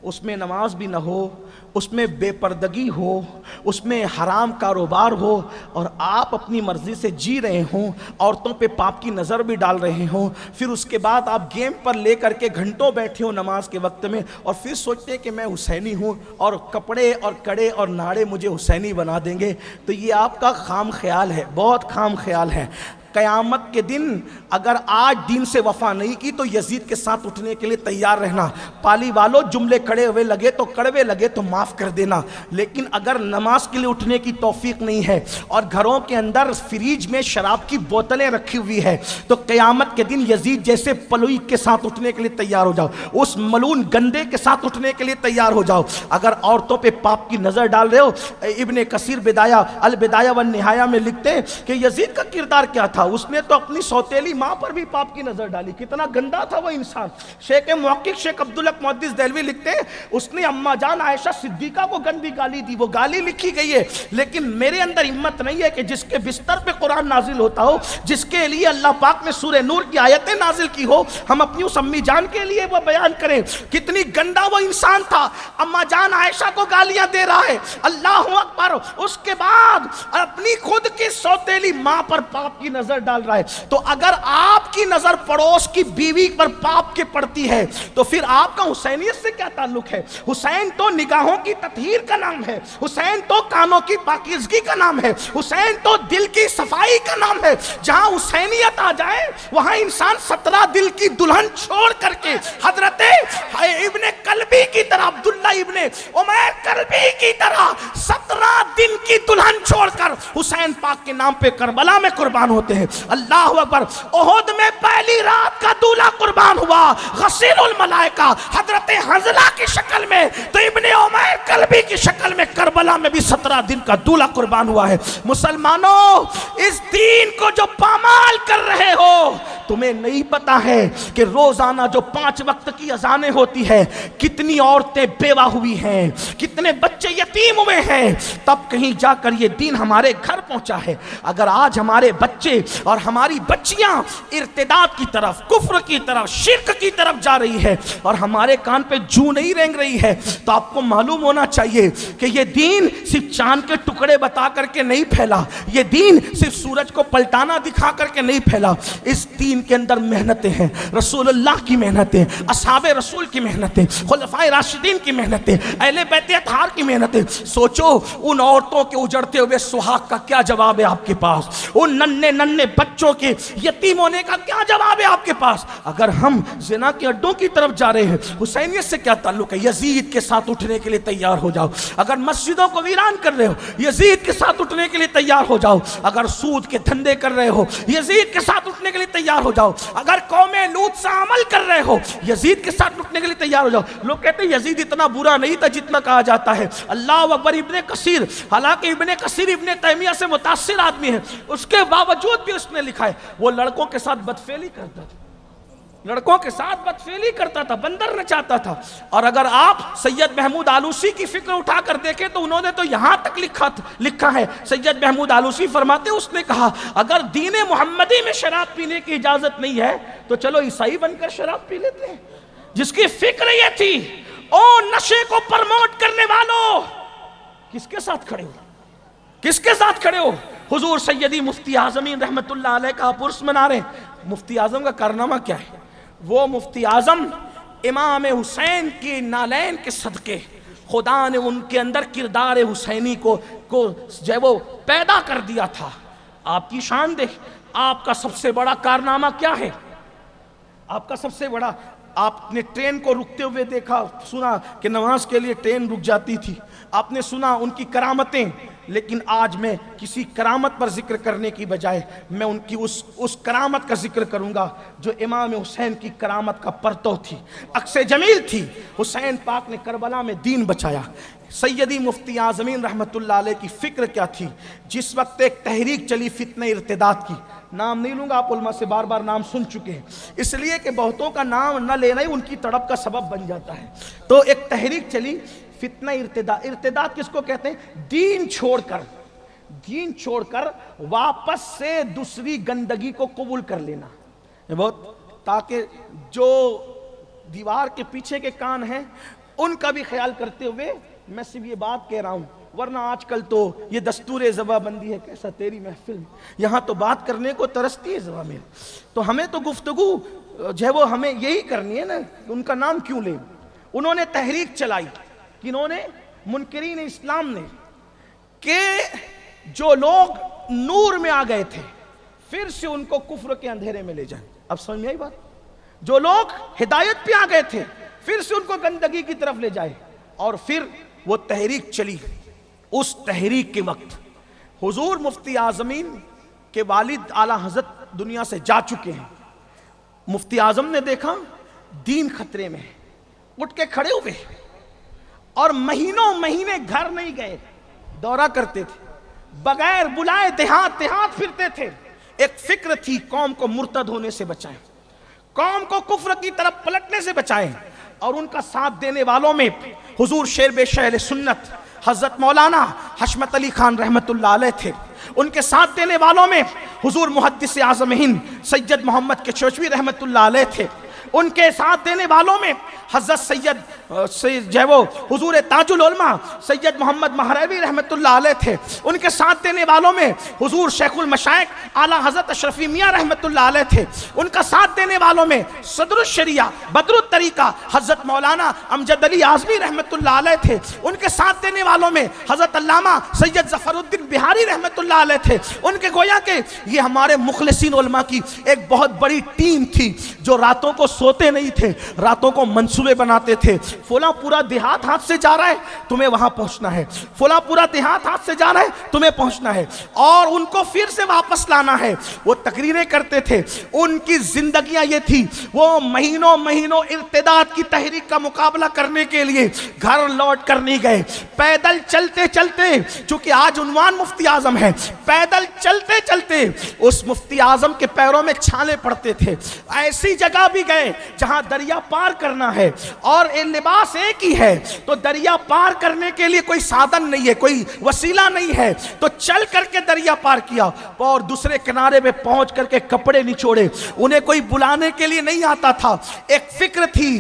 اس میں نماز بھی نہ ہو، اس میں بے پردگی ہو، اس میں حرام کاروبار ہو، اور آپ اپنی مرضی سے جی رہے ہوں، عورتوں پہ پاپ کی نظر بھی ڈال رہے ہوں، پھر اس کے بعد آپ گیم پر لے کر کے گھنٹوں بیٹھے ہوں نماز کے وقت میں، اور پھر سوچتے ہیں کہ میں حسینی ہوں اور کپڑے اور کڑے اور ناڑے مجھے حسینی بنا دیں گے. تو یہ آپ کا خام خیال ہے، بہت خام خیال ہے. قیامت کے دن اگر آج دین سے وفا نہیں کی تو یزید کے ساتھ اٹھنے کے لیے تیار رہنا. پالی والوں جملے کڑے ہوئے لگے تو کڑوے لگے تو معاف کر دینا، لیکن اگر نماز کے لیے اٹھنے کی توفیق نہیں ہے اور گھروں کے اندر فریج میں شراب کی بوتلیں رکھی ہوئی ہے تو قیامت کے دن یزید جیسے پلوئی کے ساتھ اٹھنے کے لیے تیار ہو جاؤ، اس ملعون گندے کے ساتھ اٹھنے کے لیے تیار ہو جاؤ. اگر عورتوں پہ پاپ کی نظر ڈال رہے ہو، ابن کثیر البدایہ والنہایہ میں لکھتے ہیں کہ یزید کا کردار کیا تھا. اس نے تو اپنی سوتیلی ماں پر بھی پاپ کی نظر ڈالی، کتنا گندا تھا وہ انسان. شیخ محقق شیخ عبدالحق محدث دہلوی لکھتے ہیں اس نے اما جان عائشہ صدیقہ کو گندی گالی دی. وہ گالی لکھی گئی ہے، لیکن میرے اندر ہمت نہیں ہے کہ جس کے بستر پہ قرآن نازل ہوتا ہو، جس کے لیے اللہ پاک نے سورہ نور کی آیتیں نازل کی ہو، ہم اپنی اس امی جان کے لیے وہ بیان کریں. کتنی گندا وہ انسان تھا. اما جان عائشہ کو گالیاں دے رہا ہے، اللہ اکبر. اس کے بعد اپنی خود کی سوتیلی ماں پر پاپ کی نظر نظر ڈال رہا ہے. تو اگر آپ کی نظر پڑوس کی بیوی پر پاپ کے پڑتی ہے تو پھر آپ کا حسینیت سے کیا تعلق ہے؟ حسین تو نگاہوں کی تطہیر کا نام ہے، حسین تو کانوں کی پاکیزگی کا نام ہے، حسین تو دل کی صفائی کا نام ہے. جہاں حسینیت آ جائے وہاں انسان 17 دل کی دلہن چھوڑ کر کے حضرت ابن کلبی کی طرح، عبداللہ ابن عمیر کلبی کی طرح 17 دن کی دلہن چھوڑ کر حسین پاک کے نام پہ کربلا میں قربان ہوتے ہیں. اللہ اکبر. احد میں پہلی رات کا دولہ قربان ہوا، غسیل الملائکہ حضرت حنظلہ کی شکل میں، تو ابن عمیر کلبی کی شکل میں کربلا میں بھی 17 دن کا دولہ قربان ہوا ہے. مسلمانوں، اس دین کو جو پامال کر رہے ہو، تمہیں نہیں پتا ہے کہ روزانہ جو 5 وقت کی اذانیں ہوتی ہے کتنی عورتیں بیوہ ہوئی ہیں، کتنے بچے یتیم ہوئے ہیں، تب کہیں جا کر یہ دین ہمارے گھر پہنچا ہے. اگر آج ہمارے بچے اور ہماری بچیاں ارتداد کی طرف، کفر کی طرف، شرک کی طرف جا رہی ہے اور ہمارے کان پہ جو نہیں رینگ رہی ہے، تو آپ کو معلوم ہونا چاہیے کہ یہ دین صرف چاند کے ٹکڑے بتا کر کے نہیں پھیلا، یہ دین صرف سورج کو پلٹانا دکھا کر کے نہیں پھیلا. اس دین کے اندر محنتیں ہیں، رسول اللہ کی محنتیں، اصحاب رسول کی محنتیں، خلفائے راشدین کی محنتیں، اہل بیت اطہار کی محنتیں. سوچو ان عورتوں کے اجڑتے ہوئے سہاگ کا کیا جواب ہے آپ کے پاس، ان ننھے ننھے بچوں کے یتیم ہونے کا کیا جواب ہے آپ کے پاس. اگر ہم زنا کے اڈوں کی طرف جا رہے ہیں، حسینیت سے کیا تعلق ہے؟ یزید کے ساتھ اٹھنے کے لیے تیار ہو جاؤ. اگر مسجدوں کو ویران کر رہے ہو، یزید کے ساتھ اٹھنے کے لیے تیار ہو جاؤ. اگر سود کے دھندے کر رہے ہو، یزید کے ساتھ اٹھنے کے لیے تیار ہو جاؤ. اگر قوم لوط سے عمل کر رہے ہو، یزید کے ساتھ اٹھنے کے لیے تیار ہو جاؤ. لوگ کہتے ہیں یزید اتنا برا نہیں تھا جتنا کہا جاتا ہے. اللہ اکبر. ابن کثیر، حالانکہ ابن کثیر ابن تیمیہ سے متاثر آدمی ہے، اس کے باوجود بھی اس نے لکھا ہے وہ لڑکوں کے ساتھ بدفعلی کرتا تھا، لڑکوں کے ساتھ بدفعلی کرتا تھا، بندر نچاتا تھا. اور اگر آپ سید محمود آلوسی کی فکر اٹھا کر دیکھیں تو انہوں نے تو یہاں تک لکھا ہے. سید محمود آلوسی فرماتے ہیں، اس نے کہا اگر دین محمدی میں شراب پینے کی اجازت نہیں ہے تو چلو عیسائی بن کر شراب پی لیتے ہیں. جس کی فکر یہ تھی، او نشے کو پرموٹ کرنے والوں، کس کے ساتھ کھڑے ہو؟ کس کے ساتھ کھڑے ہو؟ حضور سیدی مفتی اعظمین رحمت اللہ علیہ کا آپ عرس منا رہے ہیں. مفتی اعظم کا کارنامہ کیا ہے؟ وہ مفتی اعظم امام حسین کی نالین کے صدقے خدا نے ان کے اندر کردار حسینی کو جو وہ پیدا کر دیا تھا. آپ کی شان دیکھ. آپ کا سب سے بڑا کارنامہ کیا ہے؟ آپ کا سب سے بڑا، آپ نے ٹرین کو رکتے ہوئے دیکھا، سنا کہ نماز کے لیے ٹرین رک جاتی تھی، آپ نے سنا ان کی کرامتیں. لیکن آج میں کسی کرامت پر ذکر کرنے کی بجائے میں ان کی اس کرامت کا ذکر کروں گا جو امام حسین کی کرامت کا پرتو تھی، عکس جمیل تھی. حسین پاک نے کربلا میں دین بچایا. سیدی مفتی اعظمین رحمت اللہ علیہ کی فکر کیا تھی؟ جس وقت ایک تحریک چلی فتنہ ارتداد کی، نام نہیں لوں گا، آپ علماء سے بار بار نام سن چکے ہیں، اس لیے کہ بہتوں کا نام نہ لینا ہی ان کی تڑپ کا سبب بن جاتا ہے. تو ایک تحریک چلی فتنہ ارتداد. ارتداد کس کو کہتے ہیں؟ دین چھوڑ کر واپس سے دوسری گندگی کو قبول کر لینا. بہت تاکہ جو دیوار کے پیچھے کے کان ہیں ان کا بھی خیال کرتے ہوئے میں صرف یہ بات کہہ رہا ہوں، ورنہ آج کل تو یہ دستور زباں بندی ہے. کیسا تیری محفل، یہاں تو بات کرنے کو ترستی ہے زباں میں. تو ہمیں تو گفتگو جو ہے وہ ہمیں یہی کرنی ہے نا، ان کا نام کیوں لیں. انہوں نے تحریک چلائی، کنہوں نے؟ منکرین اسلام نے، کہ جو لوگ نور میں آ گئے تھے پھر سے ان کو کفر کے اندھیرے میں لے جائیں. اب سمجھ میں آئی بات؟ جو لوگ ہدایت پہ آ گئے تھے پھر سے ان کو گندگی کی طرف لے جائے. اور پھر وہ تحریک چلی. اس تحریک کے وقت حضور مفتی اعظمین کے والد اعلیٰ حضرت دنیا سے جا چکے ہیں. مفتی اعظم نے دیکھا دین خطرے میں، اٹھ کے کھڑے ہوئے اور مہینوں مہینے گھر نہیں گئے، دورہ کرتے تھے، بغیر بلائے دیہات پھرتے تھے. ایک فکر تھی قوم کو مرتد ہونے سے بچائیں، قوم کو کفر کی طرف پلٹنے سے بچائیں. اور ان کا ساتھ دینے والوں میں حضور شیر بے شہر سنت حضرت مولانا حشمت علی خان رحمت اللہ علیہ تھے. ان کے ساتھ دینے والوں میں حضور محدث اعظم ہند سید محمد کچوچوی رحمت اللہ علیہ تھے. ان کے ساتھ دینے والوں میں حضرت سید جو ہے وہ حضور تاج العلماء سید محمد مہروی رحمۃ اللہ علیہ تھے، ان کے ساتھ دینے والوں میں حضور شیخ المشائخ اعلیٰ حضرت اشرفی میاں رحمۃ اللہ علیہ تھے، ان کا ساتھ دینے والوں میں صدر الشریعہ بدر الطریقہ حضرت مولانا امجد علی اعظمی رحمۃ اللہ علیہ تھے، ان کے ساتھ دینے والوں میں حضرت علامہ سید ظفر الدین بہاری رحمۃ اللہ علیہ تھے، ان کے گویا کہ یہ ہمارے مخلصین علماء کی ایک بہت بڑی ٹیم تھی جو راتوں کو سوتے نہیں تھے، راتوں کو منصوبے بناتے تھے، فلاں پورا دیہات ہاتھ سے جا رہا ہے تمہیں وہاں پہنچنا ہے، فلاں پورا دیہات ہاتھ سے جا رہا ہے تمہیں پہنچنا ہے، اور ان کو پھر سے واپس لانا ہے۔ وہ تقریریں کرتے تھے، ان کی زندگیاں یہ تھی، وہ مہینوں مہینوں ارتداد کی تحریک کا مقابلہ کرنے کے لیے گھر لوٹ کر نہیں گئے، پیدل چلتے چلتے، چونکہ آج عنوان مفتی اعظم ہے، پیدل چلتے چلتے اس مفتی اعظم کے پیروں میں چھالے پڑتے تھے، ایسی جگہ بھی گئے جہاں دریا پار کرنا ہے اور لباس ایک ہی ہے، تو دریا پار کرنے کے لیے کوئی سادن نہیں ہے، کوئی وسیلہ نہیں ہے، تو چل کر کے دریا پار کیا، اور دوسرے کنارے پہ پہنچ کر کے کپڑے نچوڑے، انہیں کوئی بلانے کے لیے نہیں آتا تھا، ایک فکر تھی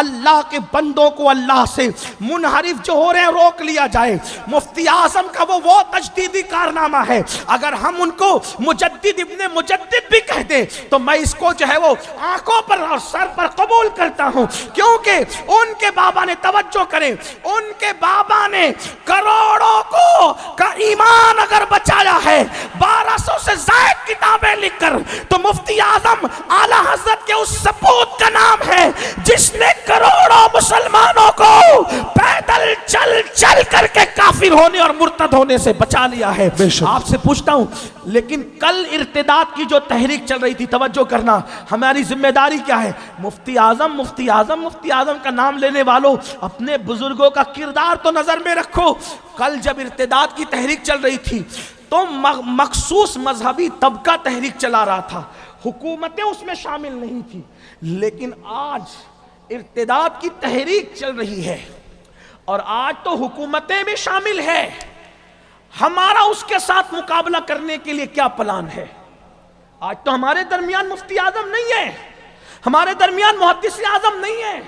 اللہ کے بندوں کو اللہ سے منحرف جو ہو رہے ہیں روک لیا جائے۔ مفتی اعظم کا وہ تجدیدی کارنامہ ہے، اگر ہم ان کو مجدد ابن مجدد بھی کہہ دیں تو میں اس کو جو ہے وہ آنکھوں پر اور سر پر قبول کرتا ہوں، کیونکہ ان کے بابا نے، توجہ کریں، ان کے بابا نے کروڑوں کو کا ایمان اگر بچایا ہے 1200 سے زائد کتابیں لکھ کر، تو مفتی اعظم اعلیٰ حضرت کے اس سپوت کا نام ہے جس نے کروڑوں مسلمانوں کو پیدل چل چل کر کے کافر ہونے اور مرتد ہونے سے بچا لیا ہے۔ آپ سے پوچھتا ہوں، لیکن کل ارتداد کی جو تحریک چل رہی تھی، توجہ کرنا، ہماری ذمہ داری کیا ہے؟ مفتی اعظم مفتی اعظم مفتی اعظم کا نام لینے والوں اپنے بزرگوں کا کردار تو نظر میں رکھو۔ کل جب ارتداد کی تحریک چل رہی تھی تو مخصوص مذہبی طبقہ تحریک چلا رہا تھا، حکومتیں اس میں شامل نہیں تھی، لیکن آج ارتداد کی تحریک چل رہی ہے اور آج تو حکومتیں بھی شامل ہے، ہمارا اس کے ساتھ مقابلہ کرنے کے لیے کیا پلان ہے؟ آج تو ہمارے درمیان مفتی اعظم نہیں ہے، ہمارے درمیان محدث اعظم نہیں ہے،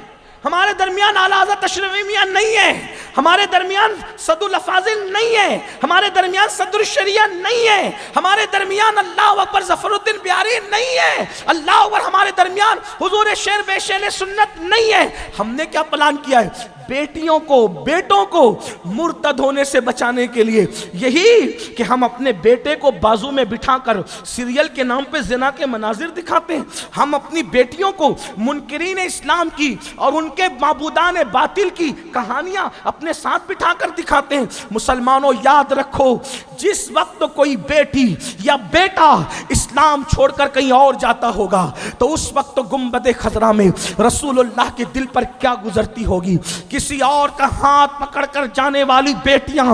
ہمارے درمیان اعلیٰ حضرت اشرفی میاں نہیں ہے، ہمارے درمیان صدر الافاضل نہیں ہے، ہمارے درمیان صدر الشریعہ نہیں ہے، ہمارے درمیان اللہ اکبر ظفر الدین بہاری نہیں ہے، اللہ اکبر، ہمارے درمیان حضور شیر بے شیل سنت نہیں ہے۔ ہم نے کیا پلان کیا ہے؟ بیٹیوں کو، بیٹوں کو مرتد ہونے سے بچانے کے لیے یہی کہ ہم اپنے بیٹے کو بازو میں بٹھا کر سیریل کے نام پہ زنا کے مناظر دکھاتے ہیں، ہم اپنی بیٹیوں کو منکرین اسلام کی اور ان کے معبودان باطل کی کہانیاں اپنے ساتھ بٹھا کر دکھاتے ہیں۔ مسلمانوں یاد رکھو، جس وقت کوئی بیٹی یا بیٹا اسلام چھوڑ کر کہیں اور جاتا ہوگا تو اس وقت گنبد خضرا میں رسول اللہ کے دل پر کیا گزرتی ہوگی، کسی اور کا ہاتھ پکڑ کر جانے والی بیٹیاں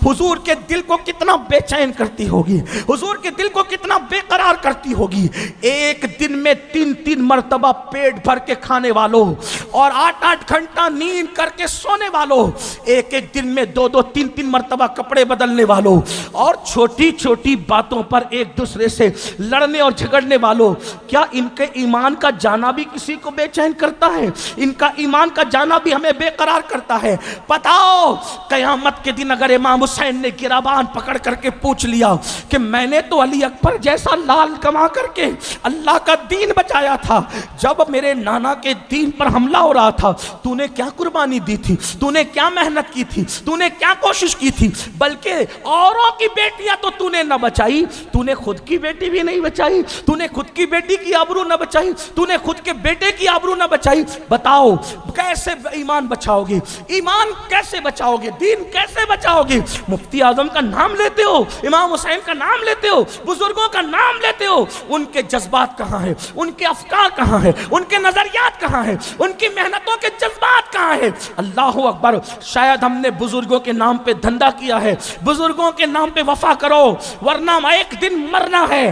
حضور کے دل کو کتنا بے چین کرتی ہوگی، حضور کے دل کو کتنا بے قرار کرتی ہوگی۔ ایک دن میں 3 مرتبہ پیٹ بھر کے کھانے والوں اور 8 گھنٹہ نیند کر کے سونے والوں، ایک دن میں 2 3 مرتبہ کپڑے بدلنے والوں، اور چھوٹی چھوٹی باتوں پر ایک دوسرے سے لڑنے اور جھگڑنے والوں، کیا ان کے ایمان کا جانا بھی کسی کو بے چین کرتا ہے؟ ان کا ایمان کا جانا بھی ہمیں بے قرار کرتا ہے؟ بتاؤ، قیامت کے دن اگر امام حسین نے گربان پکڑ کر کے پوچھ لیا کہ میں نے تو علی اکبر جیسا لال کما کر کے اللہ کا دین بچایا تھا، جب میرے نانا کے دین پر حملہ ہو رہا تھا تو نے کیا قربانی دی تھی، تو نے کیا محنت کی تھی، تو نے کیا کوشش کی تھی؟ بلکہ اوروں کی بیٹیاں تو نے نہ بچائی، تو نے خود کی بیٹی بھی نہیں بچائی، تو نے خود کی بیٹی کی آبرو نہ بچائی، تو نے خود کے بیٹے کی آبرو نہ بچائی۔ بتاؤ کیسے ایمان بچاؤ گے؟ ایمان کیسے بچاؤ گے؟ دین کیسے بچاؤ گے؟ مفتی اعظم کا نام لیتے ہو، امام حسین کا نام لیتے ہو، بزرگوں کا نام لیتے ہو، ان کے جذبات کہاں ہیں؟ ان کے افکار کہاں ہیں؟ ان کے نظریات کہاں ہیں؟ ان کی محنتوں کے جذبات کہاں ہیں؟ اللہ اکبر، شاید ہم نے بزرگوں کے نام پہ دھندا کیا ہے۔ بزرگوں کے نام پہ وفا کرو، ورنہ ایک دن مرنا ہے۔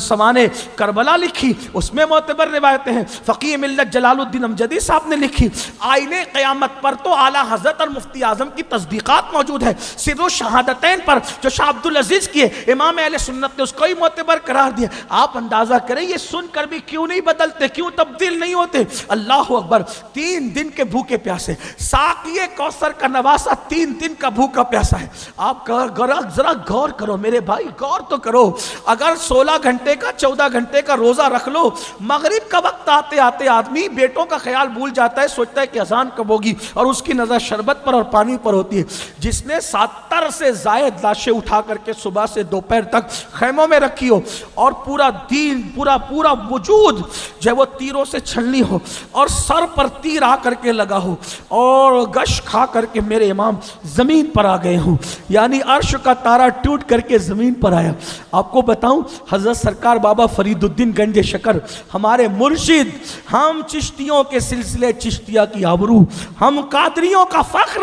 سوانے کربلا لکھی، اس میں معتبر روایتیں ہیں۔ فقیہ ملت جلال الدین امجدی صاحب نے لکھی۔ آئینے قیامت پر تو اعلیٰ حضرت اور مفتی اعظم کی تصدیقات موجود ہے۔ سر و شہادتین پر جو شاہ عبدالعزیز کی ہے، امام اہل سنت نے اس کو ہی معتبر قرار دیا۔ آپ اندازہ کریں یہ سن کر بھی کیوں نہیں بدلتے، کیوں تبدیل نہیں ہوتے؟ اللہ اکبر، 3 دن کے بھوکے پیاسے، ساقی کوثر کا نواسا 3 دن کا بھوکا پیاسا ہے۔ آپ ذرا غور کرو میرے بھائی، غور تو کرو۔ اگر 16 گھنٹے کا 14 گھنٹے کا روزہ رکھ لو، مغرب کا وقت آتے آتے آدمی بیٹوں کا خیال بھول جاتا ہے، سوچتا ہے کہ اذان کب ہوگی، اور اس کی نظر شربت پر اور پانی پر ہوتی ہے۔ جس نے 70 سے زائد لاشیں اٹھا کر کے صبح سے دوپہر تک خیموں میں رکھی ہو، اور پورا دین پورا وجود جو ہے وہ تیروں سے چھلنی ہو، اور سر پر تیر آ کر کے لگا ہو، اور گش کھا کر کے میرے امام زمین پر آ گئے ہوں، یعنی عرش کا تارا ٹوٹ کر کے زمین پر آیا۔ آپ کو بتاؤں، حضرت سرکار بابا فرید الدین گنج شکر ہمارے مرشد، ہم چشتیوں کے سلسلے چشتیہ کی آبرو، ہم قادریوں کا فخر،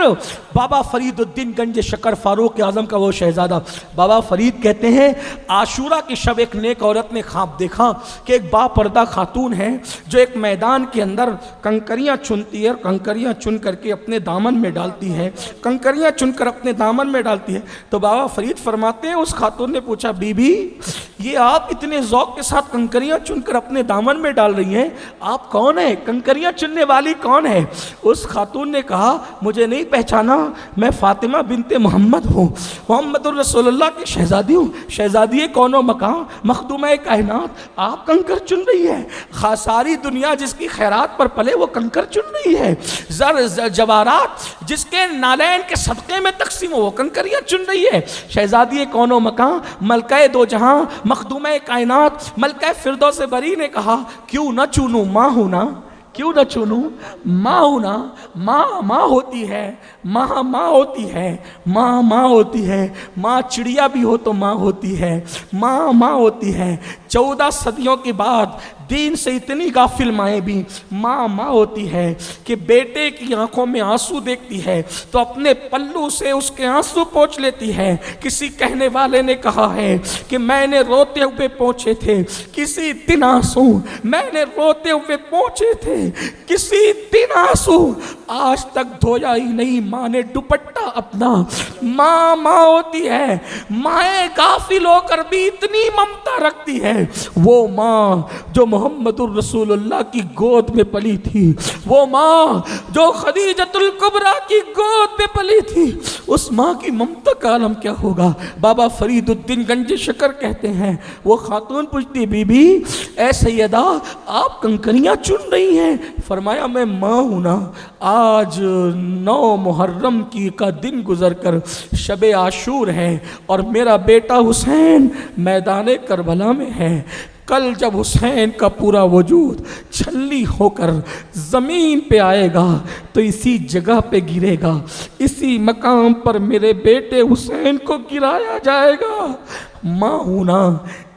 بابا فرید الدین گنج شکر فاروق اعظم کا وہ شہزادہ بابا فرید کہتے ہیں، عاشورہ کی شب ایک نیک عورت نے خواب دیکھا کہ ایک با پردہ خاتون ہے جو ایک میدان کے اندر کنکریاں چنتی ہے، اور کنکریاں چن کر کے اپنے دامن میں ڈالتی ہے، کنکریاں چن کر اپنے دامن میں ڈالتی ہے۔ تو بابا فرید فرماتے ہیں، اس خاتون نے پوچھا، بی بی یہ آپ اتنے ذوق کے ساتھ کنکریاں چن کر اپنے دامن میں ڈال رہی ہیں، آپ کون ہیں؟ کنکریاں چننے والی کون ہے؟ اس خاتون نے کہا، مجھے نہیں پہچانا، میں فاطمہ بنت محمد ہوں، محمد الرسول اللہ کی شہزادی ہوں، شہزادی کون و مقام، مخدومہ کائنات، آپ کنکر چن رہی ہے؟ ساری دنیا جس کی خیرات پر پلے وہ کنکر چن رہی ہے، زر جوارات جس کے نالین کے صدقے میں تقسیم ہو وہ کنکریاں چن رہی ہے۔ شہزادی کون و مقام، ملکہ دو جہاں، مخدومہ کائنات، ملکہ فردوس بری نے کہا، کیوں نہ چنوں، ماں ہوں نا، کیوں نہ چنوں، ماں ہوں نا، ماں ہوتی ہے، ماں ہوتی ہے، ماں ہوتی ہے، ماں چڑیا بھی ہو تو ماں ہوتی ہے، ماں ہوتی ہے۔ 14 صدیوں کے بعد دین سے اتنی غافل مائیں بھی ماں ہوتی ہے کہ بیٹے کی آنکھوں میں آنسو دیکھتی ہے تو اپنے پلو سے اس کے آنسو پوچھ لیتی ہے۔ کسی کہنے والے نے کہا ہے کہ میں نے روتے ہوئے پوچھے تھے کسی دن آنسو، میں نے روتے ہوئے پوچھے تھے کسی دن آنسو، آج تک دھویا ہی نہیں ماں نے دوپٹہ اپنا۔ ماں ہوتی ہے، مائیں غافل ہو کر بھی اتنی ممتا رکھتی ہے۔ وہ ماں جو محمد الرسول اللہ کی گود میں پلی تھی، وہ ماں جو خدیجۃ الکبریٰ کی گود میں پلی تھی، اس ماں کی ممتا کا عالم کیا ہوگا؟ بابا فرید الدین گنج شکر کہتے ہیں، وہ خاتون پوچھتی، بی بی اے سیدہ آپ کنکریاں چن رہی ہیں؟ فرمایا میں ماں ہوں نا، آج 9 محرم کی کا دن گزر کر شب عاشور ہے اور میرا بیٹا حسین میدان کربلا میں ہے۔ کل جب حسین کا پورا وجود چھلی ہو کر زمین پہ آئے گا تو اسی جگہ پہ گرے گا، اسی مقام پر میرے بیٹے حسین کو گرایا جائے گا۔ ماں ہوں نا،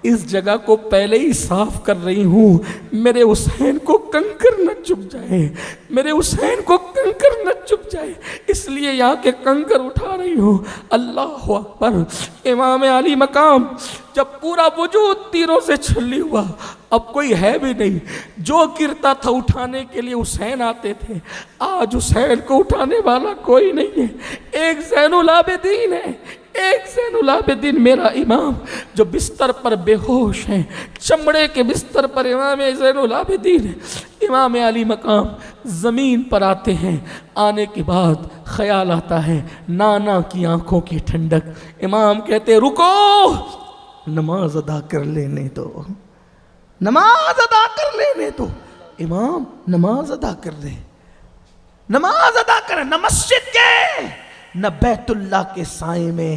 اس جگہ کو پہلے ہی صاف کر رہی ہوں، میرے حسین کو کنکر نہ چپ جائے، میرے حسین کو کنکر نہ چپ جائے، اس لیے یہاں کے کنکر اٹھا رہی ہوں۔ اللہ اکبر۔ امام علی مقام جب پورا وجود تیروں سے چھلی ہوا، اب کوئی ہے بھی نہیں، جو گرتا تھا اٹھانے کے لیے حسین آتے تھے، آج حسین کو اٹھانے والا کوئی نہیں ہے۔ ایک زین العابدین ہے، ایک زین العابدین میرا امام جو بستر پر بے ہوش ہیں، چمڑے کے بستر پر امام زین العابدین ہے۔ امام علی مقام زمین پر آتے ہیں، آنے کے بعد خیال آتا ہے نانا کی آنکھوں کی ٹھنڈک۔ امام کہتے رکو، نماز ادا کر لینے دو، نماز ادا کر لینے دو۔ امام نماز ادا کر لیں، نماز ادا کریں، نہ مسجد کے نہ بیت اللہ کے سائے میں،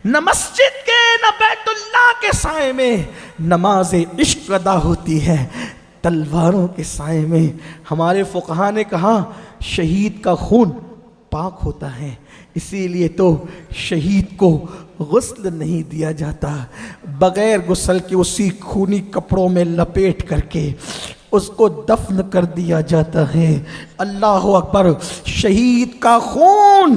نہ مسجد کے نہ بیت اللہ کے سائے میں نماز عشق ادا ہوتی ہے، تلواروں کے سائے میں۔ ہمارے فقہا نے کہا شہید کا خون پاک ہوتا ہے، اسی لیے تو شہید کو غسل نہیں دیا جاتا، بغیر غسل کے اسی خونی کپڑوں میں لپیٹ کر کے اس کو دفن کر دیا جاتا ہے۔ اللہ اکبر۔ شہید کا خون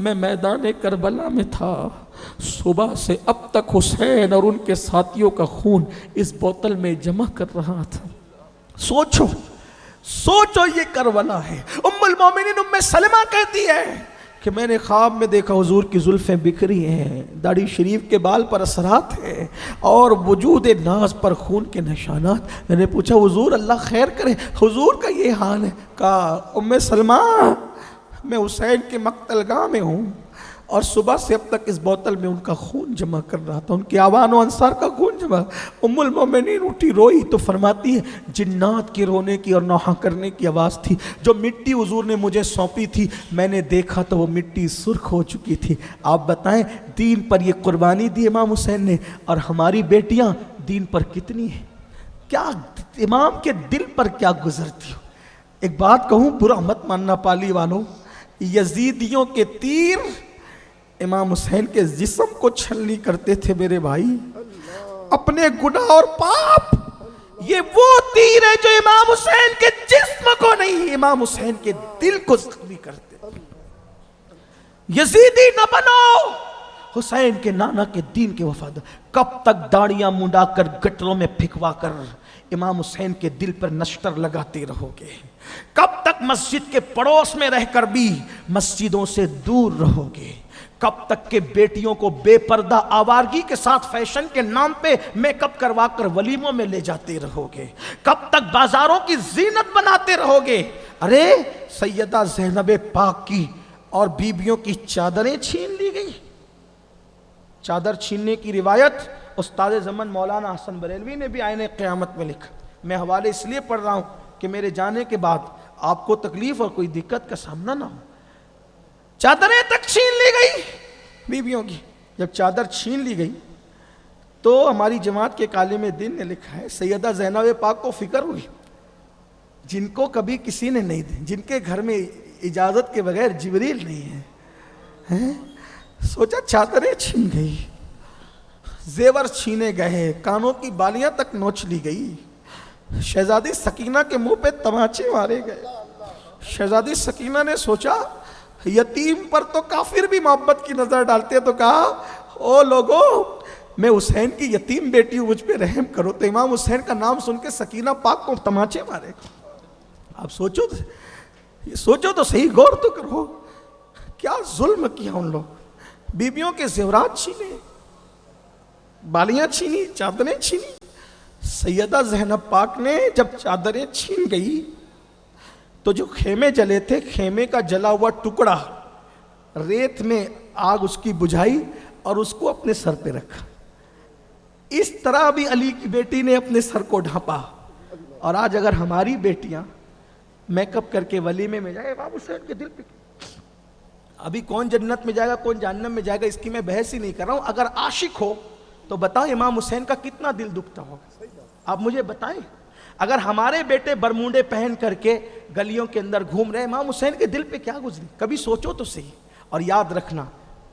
میں میدان کربلا میں تھا، صبح سے اب تک حسین اور ان کے ساتھیوں کا خون اس بوتل میں جمع کر رہا تھا۔ سوچو سوچو، یہ کربلا ہے۔ ام المومنین ام سلمہ کہتی ہے کہ میں نے خواب میں دیکھا حضور کی زلفیں بکھری ہیں، داڑھی شریف کے بال پر اثرات ہیں اور وجود ناز پر خون کے نشانات۔ میں نے پوچھا حضور اللہ خیر کرے، حضور کا یہ حال ہے؟ کہا ام سلمہ میں حسین کے مقتل گاہ میں ہوں اور صبح سے اب تک اس بوتل میں ان کا خون جمع کر رہا تھا، ان کے آوان و انصار کا خون جمع۔ ام المومنین اٹھی روئی تو فرماتی ہے جنات کے رونے کی اور نوحہ کرنے کی آواز تھی۔ جو مٹی حضور نے مجھے سونپی تھی میں نے دیکھا تو وہ مٹی سرخ ہو چکی تھی۔ آپ بتائیں دین پر یہ قربانی دی امام حسین نے، اور ہماری بیٹیاں دین پر کتنی ہیں؟ کیا امام کے دل پر کیا گزرتی ہو؟ ایک بات کہوں، برا مت ماننا پالی والوں، یزیدیوں کے تیر امام حسین کے جسم کو چھلنی کرتے تھے میرے بھائی۔ اپنے گناہ اور پاپ، یہ وہ تیر ہے جو امام حسین کے جسم کو نہیں، امام حسین کے دل کو زخمی کرتے۔ یزیدی نہ بنو، حسین کے نانا کے دین کے وفادار۔ کب تک داڑیاں منڈا کر گٹروں میں پھکوا کر امام حسین کے دل پر نشتر لگاتے رہو گے؟ کب تک مسجد کے پڑوس میں رہ کر بھی مسجدوں سے دور رہو گے؟ کب تک کہ بیٹیوں کو بے پردہ آوارگی کے ساتھ فیشن کے نام پہ میک اپ کروا کر ولیموں میں لے جاتے رہو گے؟ کب تک بازاروں کی زینت بناتے رہو گے؟ ارے سیدہ زینب پاک کی اور بیبیوں کی چادریں چھین لی گئی۔ چادر چھیننے کی روایت استاد زمن مولانا حسن بریلوی نے بھی آئین قیامت میں لکھا۔ میں حوالے اس لیے پڑھ رہا ہوں کہ میرے جانے کے بعد آپ کو تکلیف اور کوئی دقت کا سامنا نہ ہو۔ چادریں تک چھین لی گئی بیویوں کی۔ جب چادر چھین لی گئی تو ہماری جماعت کے کالم دین نے لکھا ہے سیدہ زینب پاک کو فکر ہوئی، جن کو کبھی کسی نے نہیں دی، جن کے گھر میں اجازت کے بغیر جبریل نہیں ہے، سوچا چادریں چھین گئی، زیور چھینے گئے، کانوں کی بالیاں تک نوچ لی گئی، شہزادی سکینہ کے منہ پہ تماچے مارے گئے۔ شہزادی سکینہ نے سوچا یتیم پر تو کافر بھی محبت کی نظر ڈالتے ہیں، تو کہا او لوگو میں حسین کی یتیم بیٹی ہوں، مجھ پہ رحم کرو۔ تو امام حسین کا نام سن کے سکینہ پاک کو تماچے مارے گا۔ آپ سوچو تو صحیح، غور تو کرو، کیا ظلم کیا ان لوگ۔ بیبیوں کے زیورات چھینے، بالیاں چھینی، چادریں چھینی۔ سیدہ زینب پاک نے جب چادریں چھین گئی تو جو خیمے جلے تھے، خیمے کا جلا ہوا ٹکڑا ریت میں آگ اس کی بجھائی اور اس کو اپنے سر پہ رکھا۔ اس طرح بھی علی کی بیٹی نے اپنے سر کو ڈھانپا۔ اور آج اگر ہماری بیٹیاں میک اپ کر کے ولیمے میں جائے، امام حسین کے دل پہ، ابھی کون جنت میں جائے گا کون جہنم میں جائے گا اس کی میں بحث ہی نہیں کر رہا ہوں۔ اگر عاشق ہو تو بتائیں امام حسین کا کتنا دل دکھتا ہوگا، آپ مجھے بتائیں۔ اگر ہمارے بیٹے برمونڈے پہن کر کے گلیوں کے اندر گھوم رہے، امام حسین کے دل پہ کیا گزری؟ کبھی سوچو تو صحیح۔ اور یاد رکھنا،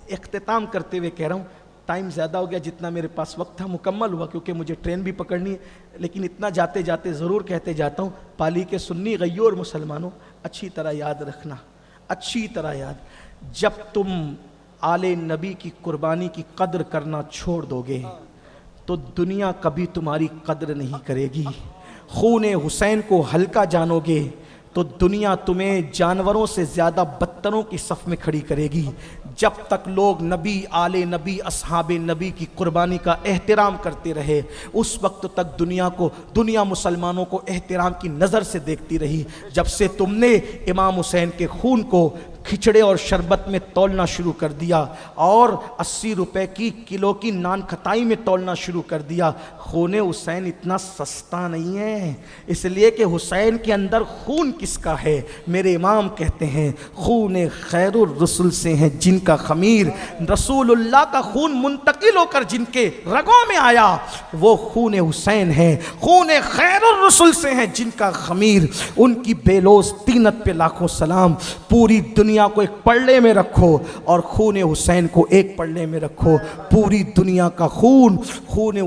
اختتام کرتے ہوئے کہہ رہا ہوں، ٹائم زیادہ ہو گیا، جتنا میرے پاس وقت تھا مکمل ہوا کیونکہ مجھے ٹرین بھی پکڑنی ہے، لیکن اتنا جاتے جاتے ضرور کہتے جاتا ہوں، پالی کے سنی غیور مسلمانوں اچھی طرح یاد رکھنا، اچھی طرح یاد، جب تم آل نبی کی قربانی کی قدر کرنا چھوڑ دو گے تو دنیا کبھی تمہاری قدر نہیں کرے گی۔ خون حسین کو ہلکا جانو گے تو دنیا تمہیں جانوروں سے زیادہ بدتروں کی صف میں کھڑی کرے گی۔ جب تک لوگ نبی، آل نبی، اصحاب نبی کی قربانی کا احترام کرتے رہے، اس وقت تک دنیا مسلمانوں کو احترام کی نظر سے دیکھتی رہی۔ جب سے تم نے امام حسین کے خون کو کھچڑے اور شربت میں تولنا شروع کر دیا اور 80 روپے کی کلو کی نان کھتائی میں تولنا شروع کر دیا، خون حسین اتنا سستا نہیں ہے۔ اس لیے کہ حسین کے اندر خون کس کا ہے؟ میرے امام کہتے ہیں خون خیر الرسل سے ہیں جن کا خمیر، رسول اللہ کا خون منتقل ہو کر جن کے رگوں میں آیا وہ خون حسین ہے۔ خون خیر الرسل سے ہیں جن کا خمیر، ان کی بے لوث طینت پہ لاکھوں سلام۔ پوری دنیا دنیا کو ایک پلڑے میں رکھو اور خون حسین کو ایک پلڑے میں رکھو. پوری دنیا کا خون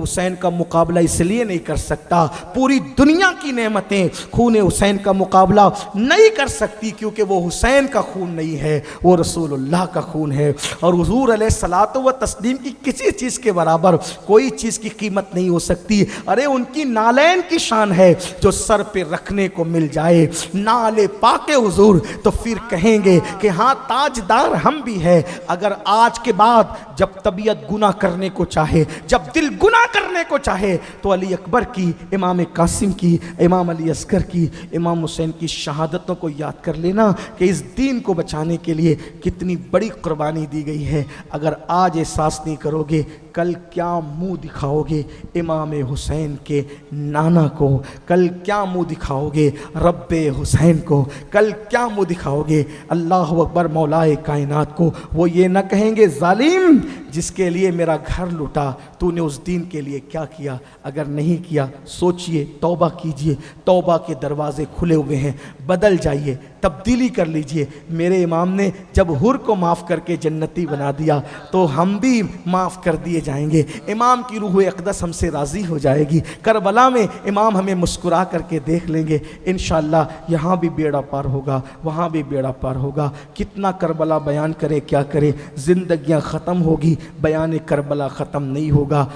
حسین کا مقابلہ اس لیے نہیں کر سکتا, پوری دنیا کی نعمتیں خون حسین کا مقابلہ نہیں کر سکتی, کیونکہ وہ حسین کا خون نہیں ہے, وہ رسول اللہ کا خون ہے. اور حضور علیہ الصلوۃ و تسلیم کی کسی چیز کے برابر کوئی چیز کی قیمت نہیں ہو سکتی. ارے ان کی نالین کی شان ہے جو سر پہ رکھنے کو مل جائے, نالے پاک حضور, تو پھر کہیں گے کہ ہاں تاجدار ہم بھی ہے. اگر آج کے بعد جب طبیعت گناہ کرنے کو چاہے, جب دل گناہ کرنے کو چاہے, تو علی اکبر کی, امام قاسم کی, امام علی اصغر کی, امام حسین کی شہادتوں کو یاد کر لینا کہ اس دین کو بچانے کے لیے کتنی بڑی قربانی دی گئی ہے. اگر آج احساس نہیں کرو گے, کل کیا منہ دکھاؤ گے امام حسین کے نانا کو, کل کیا منہ دکھاؤ گے رب حسین کو, کل کیا منہ دکھاؤ گے اللہ اکبر مولائے کائنات کو. وہ یہ نہ کہیں گے ظالم جس کے لیے میرا گھر لوٹا, تو نے اس دین کے لیے کیا کیا. اگر نہیں کیا سوچئے, توبہ کیجئے, توبہ کے دروازے کھلے ہوئے ہیں, بدل جائیے, تبدیلی کر لیجئے. میرے امام نے جب حر کو معاف کر کے جنتی بنا دیا تو ہم بھی معاف کر دیے جائیں گے. امام کی روح اقدس ہم سے راضی ہو جائے گی. کربلا میں امام ہمیں مسکرا کر کے دیکھ لیں گے انشاءاللہ. یہاں بھی بیڑا پار ہوگا, وہاں بھی بیڑا پار ہوگا. کتنا کربلا بیان کرے, کیا کرے, زندگیاں ختم ہوگی, بیان کربلا ختم نہیں ہوگا.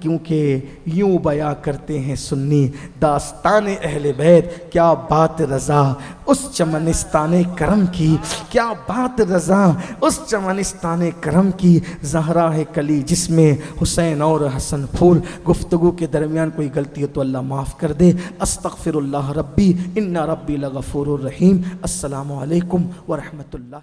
کیونکہ یوں بیان کرتے ہیں سنی داستان اہل بیت. کیا بات رضا اس چمنستان کرم کی, کیا بات رضا اس چمنستان کرم کی. زہرا ہے کلی جس میں حسین اور حسن پھول. گفتگو کے درمیان کوئی غلطی ہو تو اللہ معاف کر دے. استغفر اللہ ربی ان ربی لغفور الرحیم. السلام علیکم ورحمۃ اللہ.